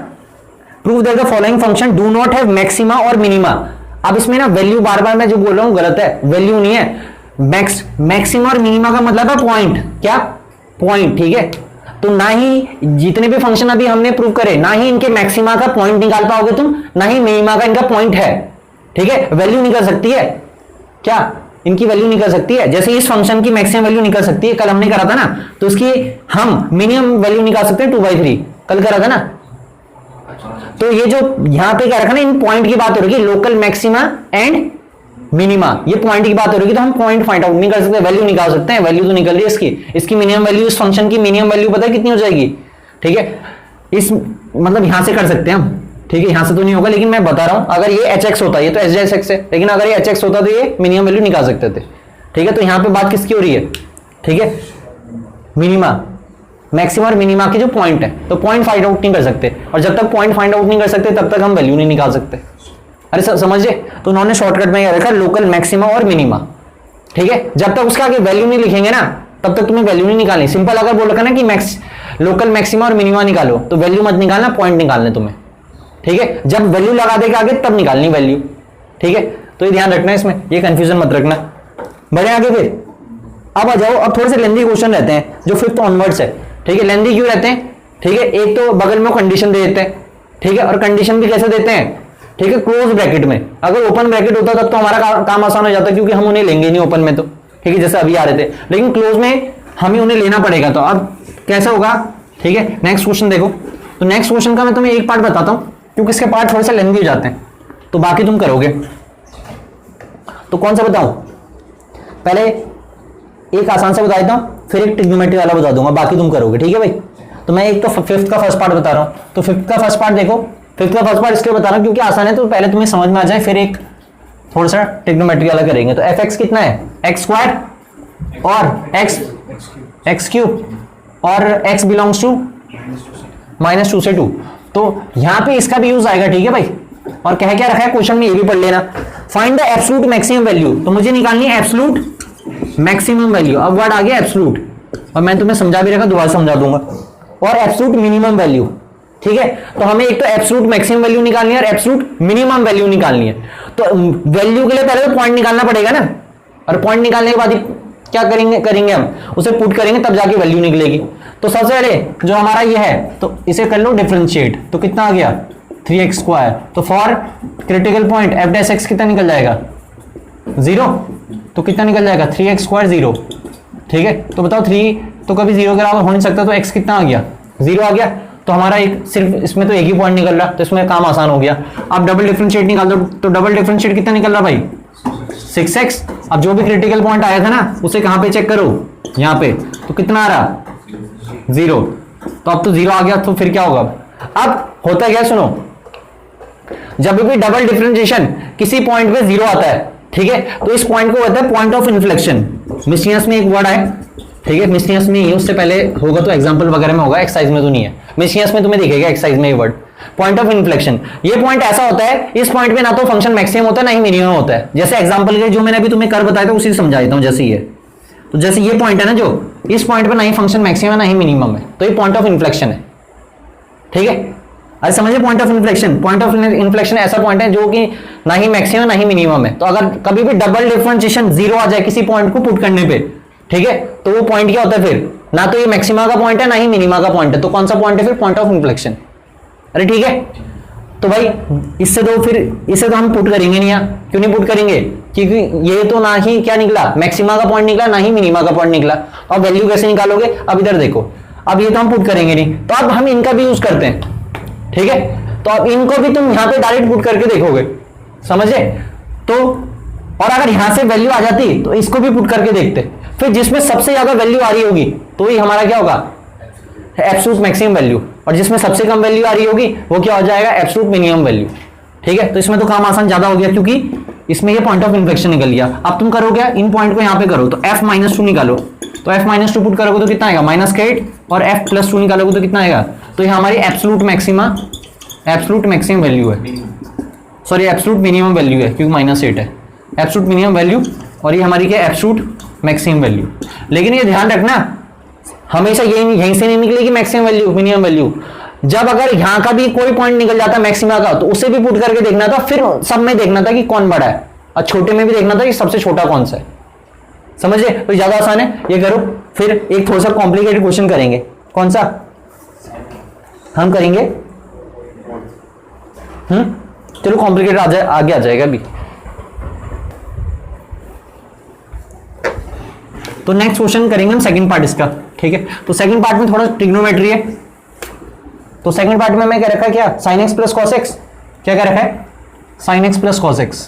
prove that the following function do not have maxima और मिनिमा। अब इसमें ना वैल्यू बार बार मैं जो बोल रहा हूं गलत है, वैल्यू नहीं है। मैक्सिमा और मिनिमा का मतलब है पॉइंट। क्या? पॉइंट। ठीक है, तो ना ही जितने भी फंक्शन अभी हमने प्रूव करे, ना ही इनके मैक्सिमा का पॉइंट निकाल पाओगे तुम, ना ही मिनिमा का इनका पॉइंट है। ठीक है, वैल्यू निकल सकती है क्या? इनकी वैल्यू निकल सकती है। जैसे इस फंक्शन की मैक्सिमम वैल्यू निकल सकती है, कल हमने करा था ना, तो इसकी हम मिनिमम वैल्यू निकाल सकते हैं 2/3, कल करा था ना। तो ये जो यहां पे क्या रखा ना, इन पॉइंट की बात हो रही है, लोकल मैक्सिमा एंड मिनिमा, ये पॉइंट की बात हो रही है, तो हम पॉइंट फाइंड आउट नहीं कर सकते, वैल्यू निकाल सकते हैं। वैल्यू तो निकल रही है इसकी मिनिमम वैल्यू, इस फंक्शन की मिनिमम वैल्यू पता है कितनी हो जाएगी, ठीक है। इस मतलब यहां से कर सकते हैं हम, ठीक है, यहां से तो नहीं होगा, लेकिन मैं बता रहा हूं, अगर ये hx होता, ये तो hx है, लेकिन अगर ये hx होता तो ये मिनिमम वैल्यू निकाल सकते थे, ठीक है। तो यहां पे बात किसकी हो रही है, ठीक है, मिनिमा, मैक्सिमम और मिनिमा के जो पॉइंट है, तो पॉइंट फाइंड आउट नहीं कर सकते, और जब तक पॉइंट फाइंड आउट नहीं कर सकते तब तक हम वैल्यू नहीं निकाल सकते। अरे समझे, तो उन्होंने शॉर्टकट में क्या रखा, लोकल मैक्सिमा और मिनिमा, ठीक है। जब तक उसका आगे वैल्यू नहीं लिखेंगे ना, तब तक तुम्हें वैल्यू नहीं निकालनी। सिंपल अगर बोल रखा ना कि लोकल मैक्सिमा और मिनिमा निकालो, तो वैल्यू मत निकालना, पॉइंट निकालने तुम्हें, ठीक है। जब वैल्यू लगा देगा आगे तब निकालनी वैल्यू, ठीक है। तो ये ध्यान रखना, इसमें ये कंफ्यूजन मत रखना। बढ़े आगे फिर, अब आ जाओ, अब थोड़े से लेंदी क्वेश्चन रहते हैं जो 5th ऑनवर्ड्स है, ठीक है। लेंदी क्यों रहते हैं, ठीक है, एक तो बगल में कंडीशन दे देते हैं, ठीक है, और कंडीशन भी कैसे देते हैं, ठीक है, क्लोज ब्रैकेट में। अगर ओपन ब्रैकेट होता तब तो हमारा काम आसान हो जाता, क्योंकि हम उन्हें लेंगे नहीं ओपन में, तो ठीक है, जैसे अभी आ रहे थे, लेकिन क्लोज में हमें उन्हें लेना पड़ेगा। तो अब कैसा होगा, ठीक है। नेक्स्ट क्वेश्चन देखो, तो नेक्स्ट क्वेश्चन का मैं तुम्हें एक पार्ट बताता हूं, क्योंकि इसके पार्ट थोड़े से लेंदी हो जाते हैं, तो बाकी तुम करोगे। तो कौन सा बताऊं, पहले एक आसान से बता देता हूं, फिर एक ट्रिग्नोमेट्री वाला बता दूंगा, बाकी तुम करोगे, ठीक है भाई। तो मैं एक तो 5th का फर्स्ट पार्ट बता रहा हूं, तो 5th का फर्स्ट पार्ट देखो, 5th का फर्स्ट पार्ट इसलिए बता रहा हूं क्योंकि आसान है, तो पहले तुम्हें समझ में आ जाए, फिर एक थोड़ा सा ट्रिग्नोमेट्री वाला करेंगे। तो fx कितना है, x² और x क्यूब और x बिलोंग्स टू -2 से 2। तो यहां पे इसका भी यूज आएगा, ठीक है भाई। और कह क्या रखा है क्वेश्चन में, ये भी पढ़ लेना, find the absolute maximum value. तो मुझे निकालनी है एब्सोल्यूट मैक्सिमम वैल्यू। अब वर्ड आ गया एब्सोल्यूट, और मैं तुम्हें समझा भी रखा, दोबारा समझा दूंगा। और एब्सोल्यूट मिनिमम वैल्यू, ठीक है। तो हमें एक तो एब्सोल्यूट मैक्सिमम वैल्यू निकालनी है और एब्सोल्यूट मिनिमम वैल्यू निकालनी है। तो वैल्यू के लिए पहले तो पॉइंट निकालना पड़ेगा ना, और पॉइंट निकालने के बाद क्या करेंगे हम उसे पुट करेंगे, तब जाके वैल्यू निकलेगी। तो सबसे पहले जो हमारा ये है, तो इसे कर लो डिफरेंशिएट, तो कितना आ गया 3x²। तो फॉर क्रिटिकल पॉइंट f' कितना निकल जाएगा 0, तो कितना निकल जाएगा 3x² 0, ठीक है। तो बताओ 3 तो कभी 0 के बराबर हो नहीं सकता, तो x कितना आ गया 0 आ गया। तो हमारा एक सिर्फ इसमें तो एक ही पॉइंट निकल रहा, तो इसमें काम आसान हो गया। अब डबल डिफरेंशिएट निकाल दो, तो डबल डिफरेंशिएट कितना निकल रहा भाई 6x। अब जो भी क्रिटिकल पॉइंट आया था ना, उसे कहां पे चेक करो, यहां पे, तो कितना आ रहा 0। तो अब तो 0 आ गया, तो फिर क्या होगा, अब होता क्या, सुनो, जब भी डबल डिफरेंशिएशन किसी पॉइंट पे 0 आता है, ठीक है, तो इस पॉइंट को कहते हैं पॉइंट ऑफ इन्फ्लेक्शन। मिसनियस में एक वर्ड है, ठीक है, मिसनियस में ही, उससे पहले होगा तो एग्जांपल वगैरह में होगा, एक्सरसाइज में तो नहीं है। मिसनियस में तुम्हें दिखेगा एक्सरसाइज में ये वर्ड, पॉइंट ऑफ इन्फ्लेक्शन। ये पॉइंट ऐसा होता है, इस पॉइंट पे ना तो फंक्शन मैक्सिमम होता है ना ही मिनिमम होता है। जैसे एग्जांपल के जो मैंने अभी तुम्हें कर बताया था उसी समझा देता हूं। जैसे ये, तो जैसे ये पॉइंट है ना, जो इस पॉइंट पे ना ही फंक्शन मैक्सिमम है ना ही मिनिमम है, तो ये पॉइंट ऑफ इन्फ्लेक्शन है, ठीक है। अरे समझिए point of inflection, point of inflection ऐसा पॉइंट है जो कि ना ही मैक्सिमम ना ही मिनिमम है। तो अगर कभी भी डबल डिफरेंशिएशन 0 आ जाए किसी पॉइंट को पुट करने पे, ठीक है, तो वो पॉइंट क्या होता है फिर, ना तो ये मैक्सिमा का पॉइंट है ना ही मिनिमा का पॉइंट है, तो कौन सा पॉइंट है फिर, पॉइंट ऑफ इन्फ्लेक्शन। अरे ठीक है, तो भाई इससे तो फिर इसे तो हम पुट करेंगे नहीं, क्यों नहीं पुट करेंगे, क्योंकि ये तो ना ही क्या निकला मैक्सिमा का पॉइंट निकला, ना ही मिनिमा का पॉइंट निकला। अब वैल्यू कैसे निकालोगे, अब इधर देखो, अब ये तो हम पुट करेंगे नहीं, तो अब हम इनका भी यूज करते हैं, ठीक है। तो अब इनको भी तुम यहां पे डायरेक्ट पुट करके देखोगे, समझे। तो और अगर यहां से वैल्यू आ जाती तो इसको भी पुट करके देखते, फिर जिसमें सबसे ज्यादा वैल्यू आ रही होगी तो ही हमारा क्या होगा एब्सोल्यूट मैक्सिमम वैल्यू, और जिसमें सबसे कम वैल्यू आ रही होगी वो क्या हो जाएगा एब्सोल्यूट मिनिमम वैल्यू, ठीक है। तो इसमें तो काम आसान ज्यादा हो गया, क्योंकि इसमें ये पॉइंट ऑफ इन्फ्लेक्शन निकल गया। अब तुम करो क्या, इन पॉइंट को यहां पे करो, तो f-2 निकालो, तो f-2 पुट करोगे तो कितना आएगा -8, और f+2 निकालोगे तो कितना आएगा, तो ये हमारी एब्सोल्यूट मैक्सिमम वैल्यू है, सॉरी एब्सोल्यूट मिनिमम वैल्यू है, क्योंकि -8 है एब्सोल्यूट मिनिमम वैल्यू, और ये हमारी क्या एब्सोल्यूट मैक्सिमम वैल्यू। लेकिन ये ध्यान रखना, हमेशा यहीं से नहीं निकलेगी मैक्सिमम वैल्यू मिनिमम वैल्यू। जब अगर यहां का भी कोई पॉइंट निकल जाता है मैक्सिमा का, तो उसे भी पुट करके देखना था, फिर सब में देखना था कि कौन बड़ा है, और छोटे में भी देखना था कि सबसे छोटा कौन सा है, समझे। तो ज्यादा आसान है, ये करो। फिर एक थोड़ा सा कॉम्प्लिकेटेड क्वेश्चन करेंगे, कौन सा हम करेंगे, चलो कॉम्प्लिकेटेड आगे आ जाएगा अभी। तो नेक्स्ट क्वेश्चन करेंगे हम सेकंड पार्ट इसका, ठीक है। तो सेकंड पार्ट में थोड़ा ट्रिग्नोमेट्री है, तो सेकंड पार्ट में मैं क्या रखा है, क्या sin x plus cos x, क्या क्या रखा है sin x plus cos x,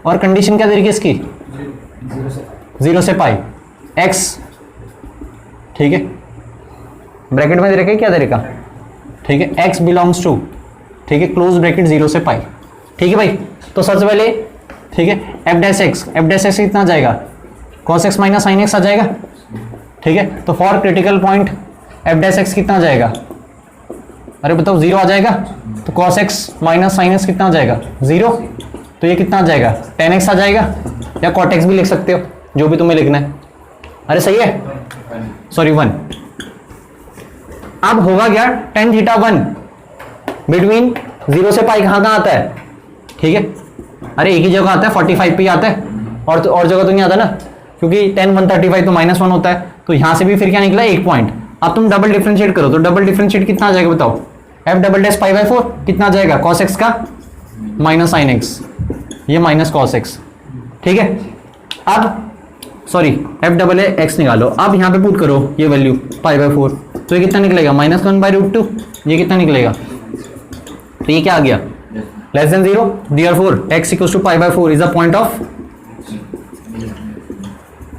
और कंडीशन क्या दे रही है इसकी 0 से पाई x, ठीक है, ब्रैकेट में दे रखा है, क्या दे रखा, ठीक है, x बिलोंग्स टू, ठीक है, क्लोज ब्रैकेट 0 से पाई, ठीक है भाई। तो सबसे पहले, ठीक है, f डैश x कितना आ जाएगा cos x minus sin x आ जाएगा, ठीक है। तो for critical point f dash x कितना आ जाएगा, अरे बताओ 0 आ जाएगा, तो cos x minus sin x कितना आ जाएगा 0, तो ये कितना आ जाएगा tan x आ जाएगा, या cot x भी लिख सकते हो, जो भी तुम्हें लिखना है। अरे सही है, सॉरी 1। अब होगा क्या tan थीटा 1 बिटवीन 0 से पाई कहाँ आता है, ठीक है, अरे एक ही जगह आता है 45 पे आता है, और जगह तो नहीं आता ना, क्योंकि tan 135 तो -1 होता है, तो यहां से भी फिर क्या निकला 1 पॉइंट। अब तुम डबल डिफरेंशिएट करो, तो डबल डिफरेंशिएट कितना आ जाएगा बताओ, f double dash pi by 4 कितना आ जाएगा cos x का माइनस sin x, ये माइनस cos x, ठीक है। अब सॉरी f डबल x निकालो, अब यहाँ पे पुट करो ये वैल्यू पाई बाई 4, तो ये कितना निकलेगा -1/√2, ये कितना निकलेगा, तो ये क्या आ गया less than 0, therefore x equals to pi by 4 is the point of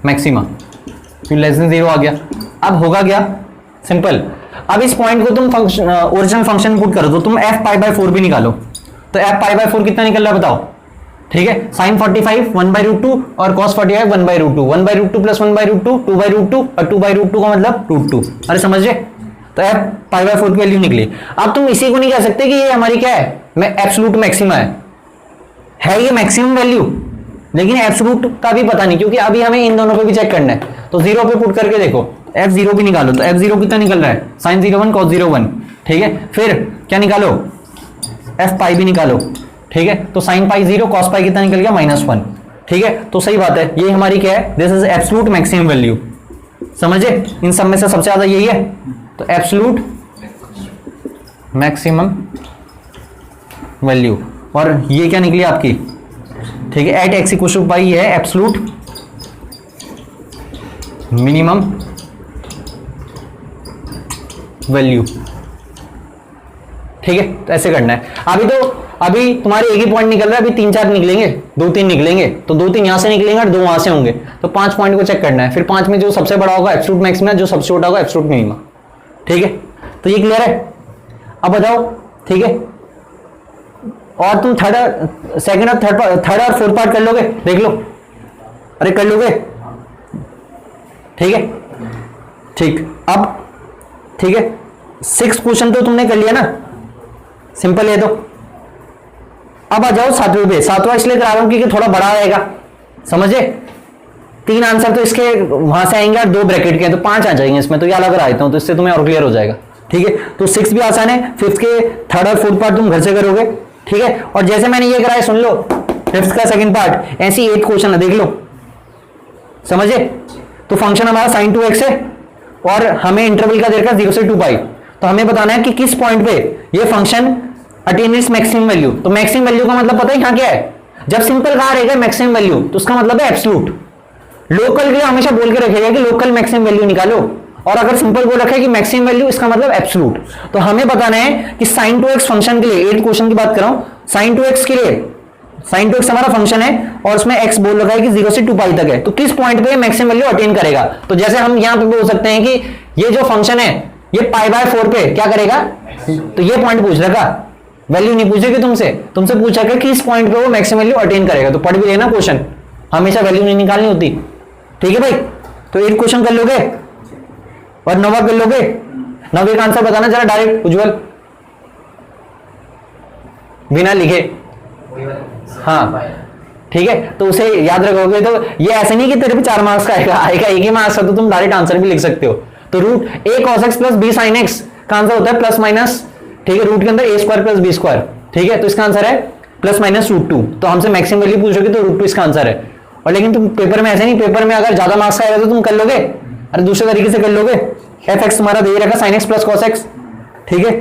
maxima, तो लेस देन 0 आ गया। अब होगा क्या सिंपल, अब इस पॉइंट को तुम फंक्शन ओरिजिनल फंक्शन पुट करो, तो तुम f पाई बाई 4 भी निकालो, तो f पाई बाई 4 कितना निकल रहा है बताओ, ठीक है, sin 45 1/√2 और cos 45 1/√2, 1/√2 प्लस 1/√2 2/√2, और 2/√2 का मतलब √2, अरे समझ रहे, तो f पाई बाई 4 की वैल्यू निकली। अब तुम इसी को नहीं कह सकते कि ये हमारी क्या है, मैं एब्सोल्यूट मैक्सिमा है ये मैक्सिमम वैल्यू, लेकिन एब्सोल्यूट का भी पता नहीं, क्योंकि अभी हमें इन दोनों पे भी चेक करना है। तो 0 पे पुट करके देखो, f0 भी निकालो, तो f0 कितना निकल रहा है sin 0 1 cos 0 1, ठीक है। फिर क्या निकालो f पाई भी निकालो, ठीक है, तो sin पाई 0 cos पाई कितना निकल गया -1, ठीक है। तो सही बात है, ये हमारी क्या है, this is absolute maximum value, समझे, इन सब में से सबसे ज्यादा यही है, तो एब्सोल्यूट मैक्सिमम वैल्यू, और ये क्या निकली आपकी, ठीक है, एट x इक्वल टू पाई है एब्सोल्यूट मिनिमम वैल्यू, ठीक है। तो ऐसे करना है। अभी तुम्हारे एक ही पॉइंट निकल रहा है, अभी 3 4 निकलेंगे, 2 3 निकलेंगे, तो 2 3 यहां से निकलेंगे और 2 वहां से होंगे, तो 5 पॉइंट को चेक करना है। फिर 5 में जो सबसे बड़ा होगा एब्सोल्यूट मैक्सिमा, जो सबसे छोटा होगा एब्सोल्यूट मिनिमा, ठीक है। तो ये क्लियर है। अब बताओ, ठीक है, और तुम सेकंड और थर्ड और फोर्थ पार्ट कर लोगे, देख लो, अरे कर लोगे, ठीक है, ठीक। अब ठीक है, 6 क्वेश्चन तो तुमने कर लिया ना, सिंपल है। तो अब आ जाओ 7वें पे। 7वां इसलिए करा रहा हूं क्योंकि थोड़ा बड़ा आएगा, समझे। 3 आंसर तो इसके वहां से आएंगे और 2 ब्रैकेट के, तो 5 आ जाएंगे इसमें, तो ये अलग रहा हूं, तो इससे तुम्हें और क्लियर हो जाएगा, ठीक है। तो 6 भी आसान है, 5th के थर्ड और फोर्थ पार्ट तुम घर से करोगे, ठीक है। और जैसे मैंने ये कराया, सुन लो, 5th का सेकंड पार्ट, ऐसी 8 क्वेश्चन है, देख लो, समझे। तो फंक्शन हमारा sin 2x है और हमें इंटरवल का दे रखा है 0 से 2 पाई, तो हमें बताना है कि किस पॉइंट पे ये function attain its maximum value. तो मैक्सिमम वैल्यू का मतलब पता है यहाँ क्या है, जब सिंपल कहा रहेगा मैक्सिमम वैल्यू, तो उसका मतलब है एब्सोल्यूट। लोकल के लिए हमेशा बोल के रखेगा कि लोकल मैक्सिमम वैल्यू निकालो, और अगर सिंपल बोल रखा है कि मैक्सिमम वैल्यू, इसका मतलब एब्सोल्यूट। तो हमें बताना है कि sin 2x फंक्शन के लिए, 8 क्वेश्चन की बात कर रहा हूं, sin 2x के लिए, sin 2x हमारा फंक्शन है और उसमें x बोल रखा है कि 0 से 2 पाई तक है, तो किस पॉइंट पे मैक्सिमम वैल्यू अटेन करेगा। तो जैसे हम यहां पे बोल सकते हैं कि ये जो फंक्शन है ये पाई बाय 4 पे क्या करेगा, तो ये पॉइंट पूछ रखा, वैल्यू नहीं पूछेगी तुमसे पूछा कि किस पॉइंट पे वो मैक्सिमम वैल्यू अटेन करेगा। तो पढ़ भी लेना क्वेश्चन, हमेशा वैल्यू नहीं निकालनी होती, ठीक है भाई। तो 8 क्वेश्चन कर लोगे और 9वां कर लोगे। 9वें का आंसर बताना जरा डायरेक्ट, उज्जवल, बिना लिखे, हाँ ठीक है। तो उसे याद रखोगे, तो ये ऐसे नहीं कि तेरे पे 4 मार्क्स का आएगा 1 ही मार्क्स का, तो तुम डायरेक्ट आंसर भी लिख सकते हो। तो root a cos x plus b sin x का आंसर होता है प्लस माइनस, ठीक है, रूट के अंदर a square plus b square, ठीक है। तो इसका आंसर है प्लस माइनस √2। तो हमसे मैक्सिमम वैल्यू पूछोगे तो √2 इसका आंसर है। और लेकिन तुम पेपर में ऐसे नहीं, पेपर में अगर ज्यादा मार्क्स आएगा तो तुम कर लोगे, अरे दूसरे तरीके से कर लोगे। f(x) तुम्हारा दे रखा sin x plus cos x, ठीक है।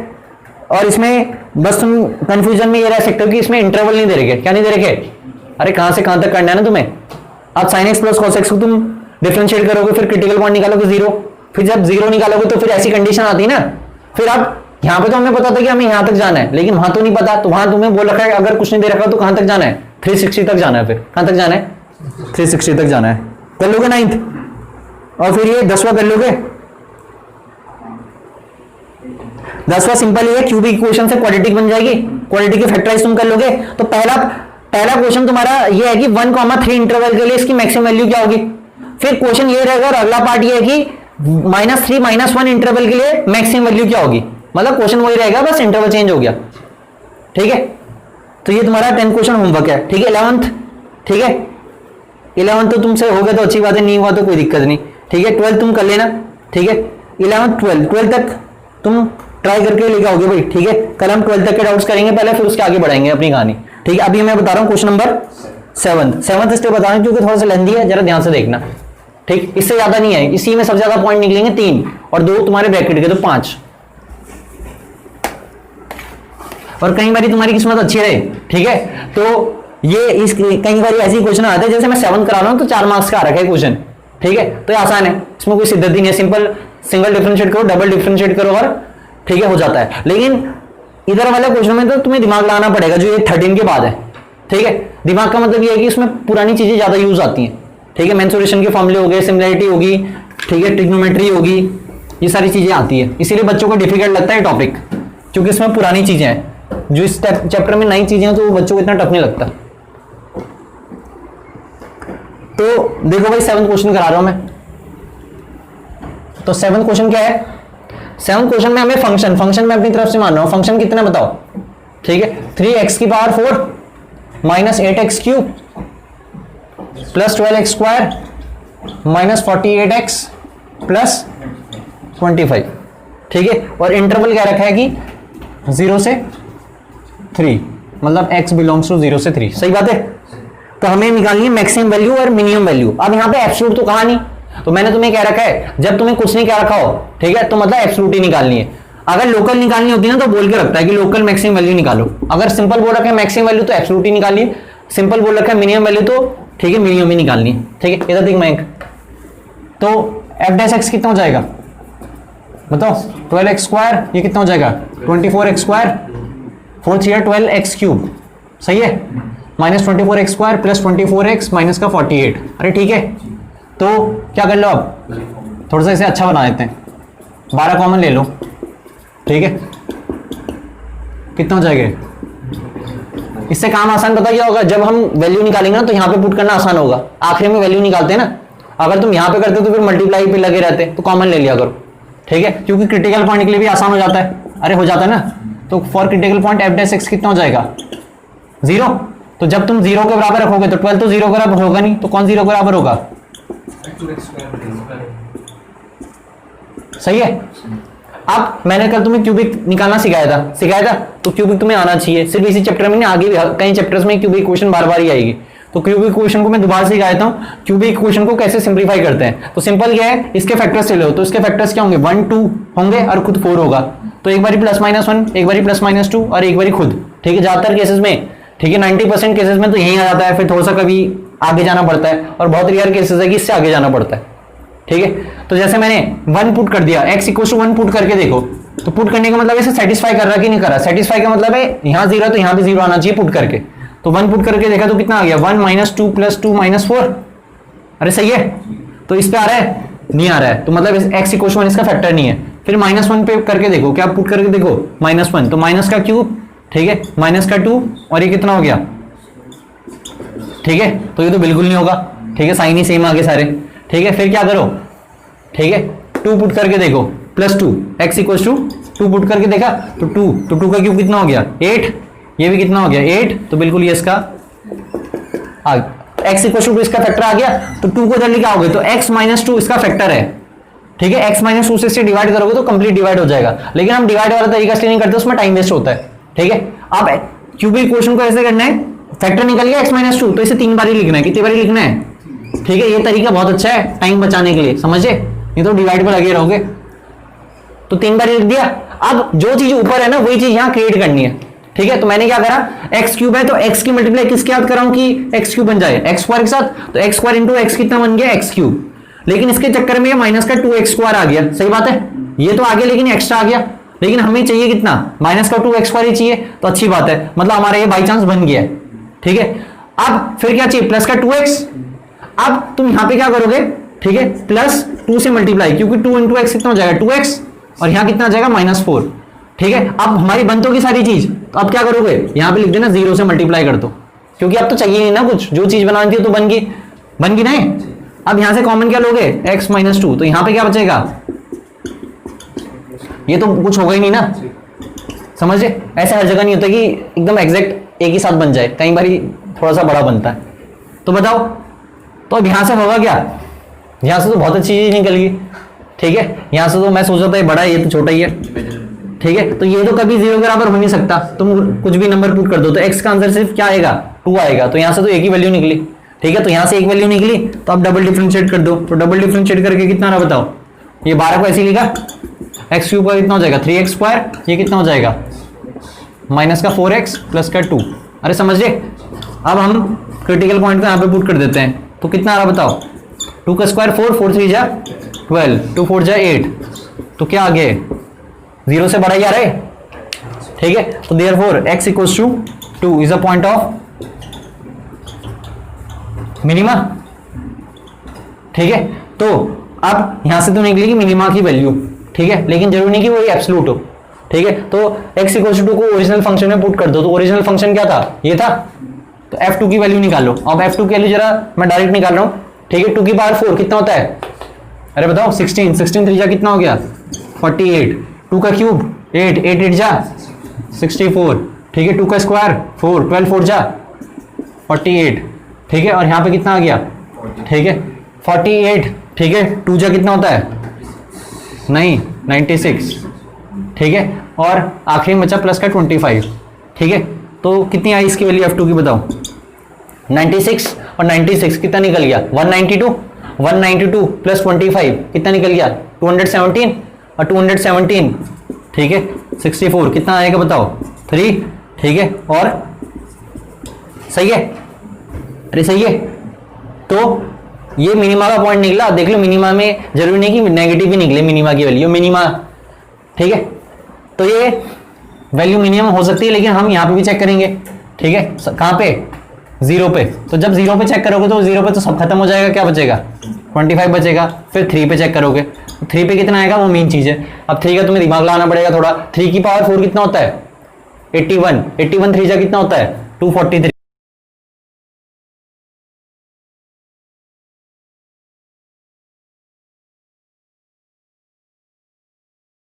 और इसमें बस तुम कंफ्यूजन में ये रह सकते हो कि इसमें इंटरवल नहीं दे रखे, क्या नहीं दे रखे, अरे कहां से कहां तक करना है ना तुम्हें। अब sin x plus cos x को तुम डिफरेंशिएट करोगे, फिर क्रिटिकल पॉइंट निकालोगे 0, फिर जब 0 निकालोगे तो फिर ऐसी कंडीशन आती है ना, फिर आप यहां पे तो हमें पता था कि हमें यहां तक जाना है, लेकिन वहां तो नहीं पता, तो वहां तुम्हें बोल रखा है अगर कुछ नहीं दे रखा तो कहां तक जाना है, 360 तक जाना है। फिर कहां तक जाना है, 360 तक जाना है। कर लोगे 9th, और फिर ये 10वां कर लोगे। 10वां सिंपल है, क्यूबिक इक्वेशन से क्वाड्रेटिक बन जाएगी, क्वाड्रेटिक की फैक्टराइज तुम कर लोगे। तो पहला क्वेश्चन तुम्हारा ये है कि 1,3 इंटरवल के लिए इसकी मैक्सिमम वैल्यू क्या होगी। फिर क्वेश्चन ये रहेगा और अगला पार्ट ये है कि -3 -1 इंटरवल के लिए मैक्सिमम वैल्यू क्या होगी। मतलब क्वेश्चन वही रहेगा, बस इंटरवल चेंज हो गया। ठीक है, तो ये तुम्हारा 10 क्वेश्चन होमवर्क है। ठीक है, 11th, ठीक है 11th तो तुमसे हो गया तो अच्छी बात है, नहीं हुआ तो कोई दिक्कत नहीं। ठीक है, 12th तुम कर लेना। ठीक है, 11th 12th तक तुम ट्राई करके लेके आओगे भाई। ठीक है, कल हम 12th तक के डाउट्स करेंगे पहले, फिर उसके आगे बढ़ाएंगे अपनी कहानी। ठीक है, अभी मैं बता रहा हूं क्वेश्चन नंबर 7th स्टेप बता रहा हूं क्योंकि थोड़ा सा लेंथी है, जरा ध्यान से देखना। ठीक, इससे ज्यादा नहीं है, इसी में सबसे ज्यादा पॉइंट निकलेंगे 3 और 2 तुम्हारे ब्रैकेट के, तो 5। और कई बार तुम्हारी किस्मत अच्छी रहे। ठीक है, तो ये इस कई बार ऐसी क्वेश्चन आते हैं, जैसे मैं 7 करा रहा हूं तो 4 मार्क्स का आ रखा है क्वेश्चन। ठीक है, तो ये आसान है, इसमें कोई सिद्धत नहीं है, सिंपल सिंगल डिफरेंशिएट करो, डबल डिफरेंशिएट करो और ठीक है हो जाता है। लेकिन इधर वाले क्वेश्चन में तो तुम्हें दिमाग लगाना पड़ेगा, जो ये 13 के बाद है। ठीक है, दिमाग का मतलब ये है कि इसमें पुरानी चीजें ज्यादा यूज आती हैं। ठीक है, मेंसुरेशन के फॉर्मूले हो गए, सिमिलरिटी होगी, ठीक है ट्रिग्नोमेट्री होगी, ये सारी चीजें आती है, इसीलिए बच्चों को डिफिकल्ट लगता है टॉपिक, क्योंकि इसमें पुरानी चीजें हैं। जो इस चैप्टर में नई चीजें हैं तो वो बच्चों को इतना टफ नहीं लगता। तो देखो भाई 7th क्वेश्चन करा रहा हूं मैं। तो 7th क्वेश्चन क्या है, 7th क्वेश्चन में हमें फंक्शन में अपनी तरफ से मान रहा हूं। फंक्शन कितना बताओ। ठीक है, 3x की power 4 minus 8x cube plus 12x square minus 48x plus 25। ठीक है, और इंटरवल क्या रखा है कि 0 से 3, मतलब x बिलोंग्स टू 0 से 3। सही बात है। तो हमें निकालनी है मैक्सिमम वैल्यू और मिनिमम वैल्यू। अब यहां पे एब्सोल्यूट तो कहा नहीं, तो मैंने तुम्हें क्या रखा है, जब तुम्हें कुछ नहीं क्या रखा हो, ठीक है, तो मतलब एब्सोल्यूट ही निकालनी है। अगर लोकल निकालनी होती है ना तो बोल के रखता है कि लोकल मैक्सिमम वैल्यू निकालो। अगर सिंपल बोल रखा है मैक्सिमम वैल्यू तो एब्सोल्यूट ही निकालिए, सिंपल बोल रखा है मिनिमम वैल्यू तो ठीक है मिनिमम ही निकालनी है। ठीक है, इधर देख मैं, तो f' कितना हो जाएगा बताओ, 12x स्क्वायर, ये कितना हो जाएगा 24x स्क्वायर, 4 3 12x क्यूब। सही है, minus 24x square plus 24x minus का 48। अरे ठीक है, तो क्या कर लो अब, थोड़ा सा इसे अच्छा बना देते हैं, 12 कॉमन ले लो। ठीक है, कितना हो जाएगा, इससे काम आसान पता क्या होगा, जब हम वैल्यू निकालेंगे ना तो यहां पे पुट करना आसान होगा। आखिर में वैल्यू निकालते हैं ना, अगर तुम यहां पे करते तो फिर मल्टीप्लाई पे लगे रहते, तो कॉमन ले लिया करो। ठीक है, क्योंकि क्रिटिकल पॉइंट के लिए भी आसान हो जाता है। अरे हो जाता है ना, तो फॉर क्रिटिकल पॉइंट f' कितना हो जाएगा 0। तो जब तुम 0 के बराबर रखोगे तो 12 तो 0 के बराबर होगा नहीं, तो कौन 0 के बराबर होगा, सही है। अब मैंने कल तुम्हें क्यूबिक निकालना सिखाया था, तो क्यूबिक तुम्हें आना चाहिए। सिर्फ इसी चैप्टर में नहीं, आगे भी कई चैप्टर्स में क्यूबिक इक्वेशन बार बार ही आएगी। तो क्यूबिक इक्वेशन को मैं दोबारा सिखा देता हूं, क्यूबिक इक्वेशन को कैसे सिंप्लीफाई करते हैं। तो सिंपल क्या है, इसके फैक्टर्स ले लो, तो इसके फैक्टर्स क्या होंगे 1 2 होंगे और खुद 4 होगा। तो एक बारी +-1, एक बारी +-2 और एक बारी खुद। ठीक है, ज्यादातर केसेस में, ठीक है 90% केसेस में तो यही आ जाता है, फिर थोड़ा सा कभी आगे जाना पड़ता है, और बहुत रेयर केसेस है कि इससे आगे जाना पड़ता है। ठीक है, तो जैसे मैंने 1 पुट कर दिया, x = 1 पुट करके देखो, तो पुट करने का मतलब इसे सेटिस्फाई कर रहा कि नहीं कर रहा। सेटिस्फाई का मतलब है यहां 0 तो यहां भी 0 आना चाहिए पुट करके। तो 1 पुट करके देखा तो कितना आ गया 1 - 2 + 2 - 4। अरे सही है, तो इस पे आ रहा है, नहीं आ रहा है, तो मतलब x = 1 इसका फैक्टर नहीं है। फिर -1 पे करके देखो, क्या पुट करके देखो -1, तो माइनस का क्यूब, ठीक है माइनस का 2, और ये कितना हो गया, ठीक है, तो ये तो बिल्कुल नहीं होगा। ठीक है, साइन ही सेम आगे सारे। ठीक है, फिर क्या करो, ठीक है 2 पुट करके देखो +2, x = 2 पुट करके देखा तो 2 का क्यूब कितना हो गया 8, ये भी कितना हो गया 8, तो बिल्कुल ये इसका x = 2 इसका फैक्टर आ गया। तो 2 को जल्दी क्या होगे, तो x - 2 इसका फैक्टर है। ठीक है, x - 2 से डिवाइड करोगे तो कंप्लीट डिवाइड हो जाएगा, लेकिन हम डिवाइड वाला तरीका से नहीं करते, उसमें टाइम वेस्ट होता है। ठीक है, अब क्यूबिक इक्वेशन को ऐसे करना है, फैक्टर निकल गया x - 2, तो इसे 3 बार ही लिखना है। कितनी बार लिखना है, ठीक है, ये तरीका बहुत अच्छा है टाइम बचाने के लिए, समझे, नहीं तो डिवाइड पर लगे रहोगे। तो 3 बार लिख दिया। अब जो चीज ऊपर है ना वही चीज यहां क्रिएट करनी है। ठीक है, तो मैंने क्या करा, x³ है तो x की मल्टीप्लाई किसके साथ कराऊं कि x³ बन जाए, x² के साथ, तो x² × x कितना बन गया x³। लेकिन इसके चक्कर में ये माइनस का 2x² आ गया, सही बात है, ये तो आ गया लेकिन एक्स्ट्रा आ गया, लेकिन हमें चाहिए कितना, माइनस का 2x² ही चाहिए, तो अच्छी बात है, मतलब हमारा ये बाई चांस बन गया है, ठीक है। अब फिर क्या चाहिए, प्लस का 2x। अब तुम यहां पे क्या करोगे, ठीक है, प्लस 2 से मल्टीप्लाई, क्योंकि 2 इंटू एक्स कितना हो जाएगा 2x, और यहां कितना आ जाएगा -4, ठीक है। अब हमारी बन तो की सारी चीज, तो अब क्या करोगे, यहां पे लिख देना 0 से मल्टीप्लाई कर दो, क्योंकि अब तो चाहिए नहीं ना कुछ, जो चीज बनानी थी तो बन गई नहीं। अब यहां से कॉमन क्या लोगे, x - 2, तो यहां पे क्या बचेगा, ये तो कुछ होगा ही नहीं ना, समझ रहे, ऐसे हर जगह नहीं होता कि एकदम एग्जैक्ट एक ही साथ बन जाए, कई बार थोड़ा सा बड़ा बनता है। तो बताओ, तो अब यहां से होगा क्या, यहां से तो बहुत अच्छी चीज निकल गई, ठीक है। यहां से तो मैं सोच रहा था ये बड़ा है, ये तो छोटा ही है, ठीक है। तो ये तो कभी 0 के बराबर हो नहीं सकता, तुम कुछ भी नंबर पुट कर दो तो x का आंसर सिर्फ क्या आएगा, 2 आएगा, तो यहां से तो एक ही वैल्यू निकली, ठीक है। तो यहां से एक वैल्यू निकली, तो अब डबल डिफरेंशिएट कर दो, तो डबल डिफरेंशिएट करके कितना रहा बताओ, ये 12 को ऐसे ही लिखा, x³ का कितना हो जाएगा 3x², ये कितना हो जाएगा माइनस का 4x प्लस का 2। अरे समझ रहे, अब हम क्रिटिकल पॉइंट को यहाँ पे पुट कर देते हैं, तो कितना आ रहा बताओ, 2 का स्क्वायर 4, 4 3 जा 12, 2 4 जा 8, तो क्या आ गया 0 से बड़ा ही आ रहा है, ठीक है। तो therefore x = 2 is a point of minima, ठीक है। तो अब यहां से तो निकलेगी मिनिमा की वैल्यू, ठीक है, लेकिन जरूरी नहीं कि वो एब्सोल्यूट हो, ठीक है। तो x = 2 को ओरिजिनल फंक्शन में पुट कर दो, तो ओरिजिनल फंक्शन क्या था, ये था, तो f2 की वैल्यू निकालो। अब f2 की वैल्यू जरा मैं डायरेक्ट निकाल रहा हूं, ठीक है। 2 की पावर 4 कितना होता है, अरे बताओ 16, 16 3 जा कितना हो गया 48, 2 का क्यूब 8, 8 8 जा 64, ठीक है। 2 का स्क्वायर 4, 12 4 जा 48, ठीक है। और यहाँ पे कितना आ गया, ठीक है 48, ठीक है। 2 जा कितना होता है, नहीं 96, ठीक है। और आखिरी में बचा प्लस का 25, ठीक है। तो कितनी आई इसकी वैल्यू f2 की बताओ, 96, और 96 कितना निकल गया 192, 192 प्लस 25 कितना निकल गया 217, और 217, ठीक है 64 कितना आएगा बताओ 3, ठीक है। और सही है, अरे सही है। तो ये मिनिमा का पॉइंट निकला, देख लो मिनिमा में जरूरी नहीं कि नेगेटिव ही निकले मिनिमा की वैल्यू, मिनिमा, ठीक है। तो ये वैल्यू मिनिमम हो सकती है, लेकिन हम यहाँ पे भी चेक करेंगे, ठीक है। कहाँ पे 0 पे, तो जब 0 पे चेक करोगे तो 0 पे तो सब खत्म हो जाएगा, क्या बचेगा 25 बचेगा। फिर 3 पे चेक करोगे, 3 पे कितना आएगा, वो मेन चीज है। अब 3 का तुम्हें दिमाग लगाना पड़ेगा थोड़ा, 3 की पावर 4 कितना होता है 81, 81 3 जा कितना होता है 243,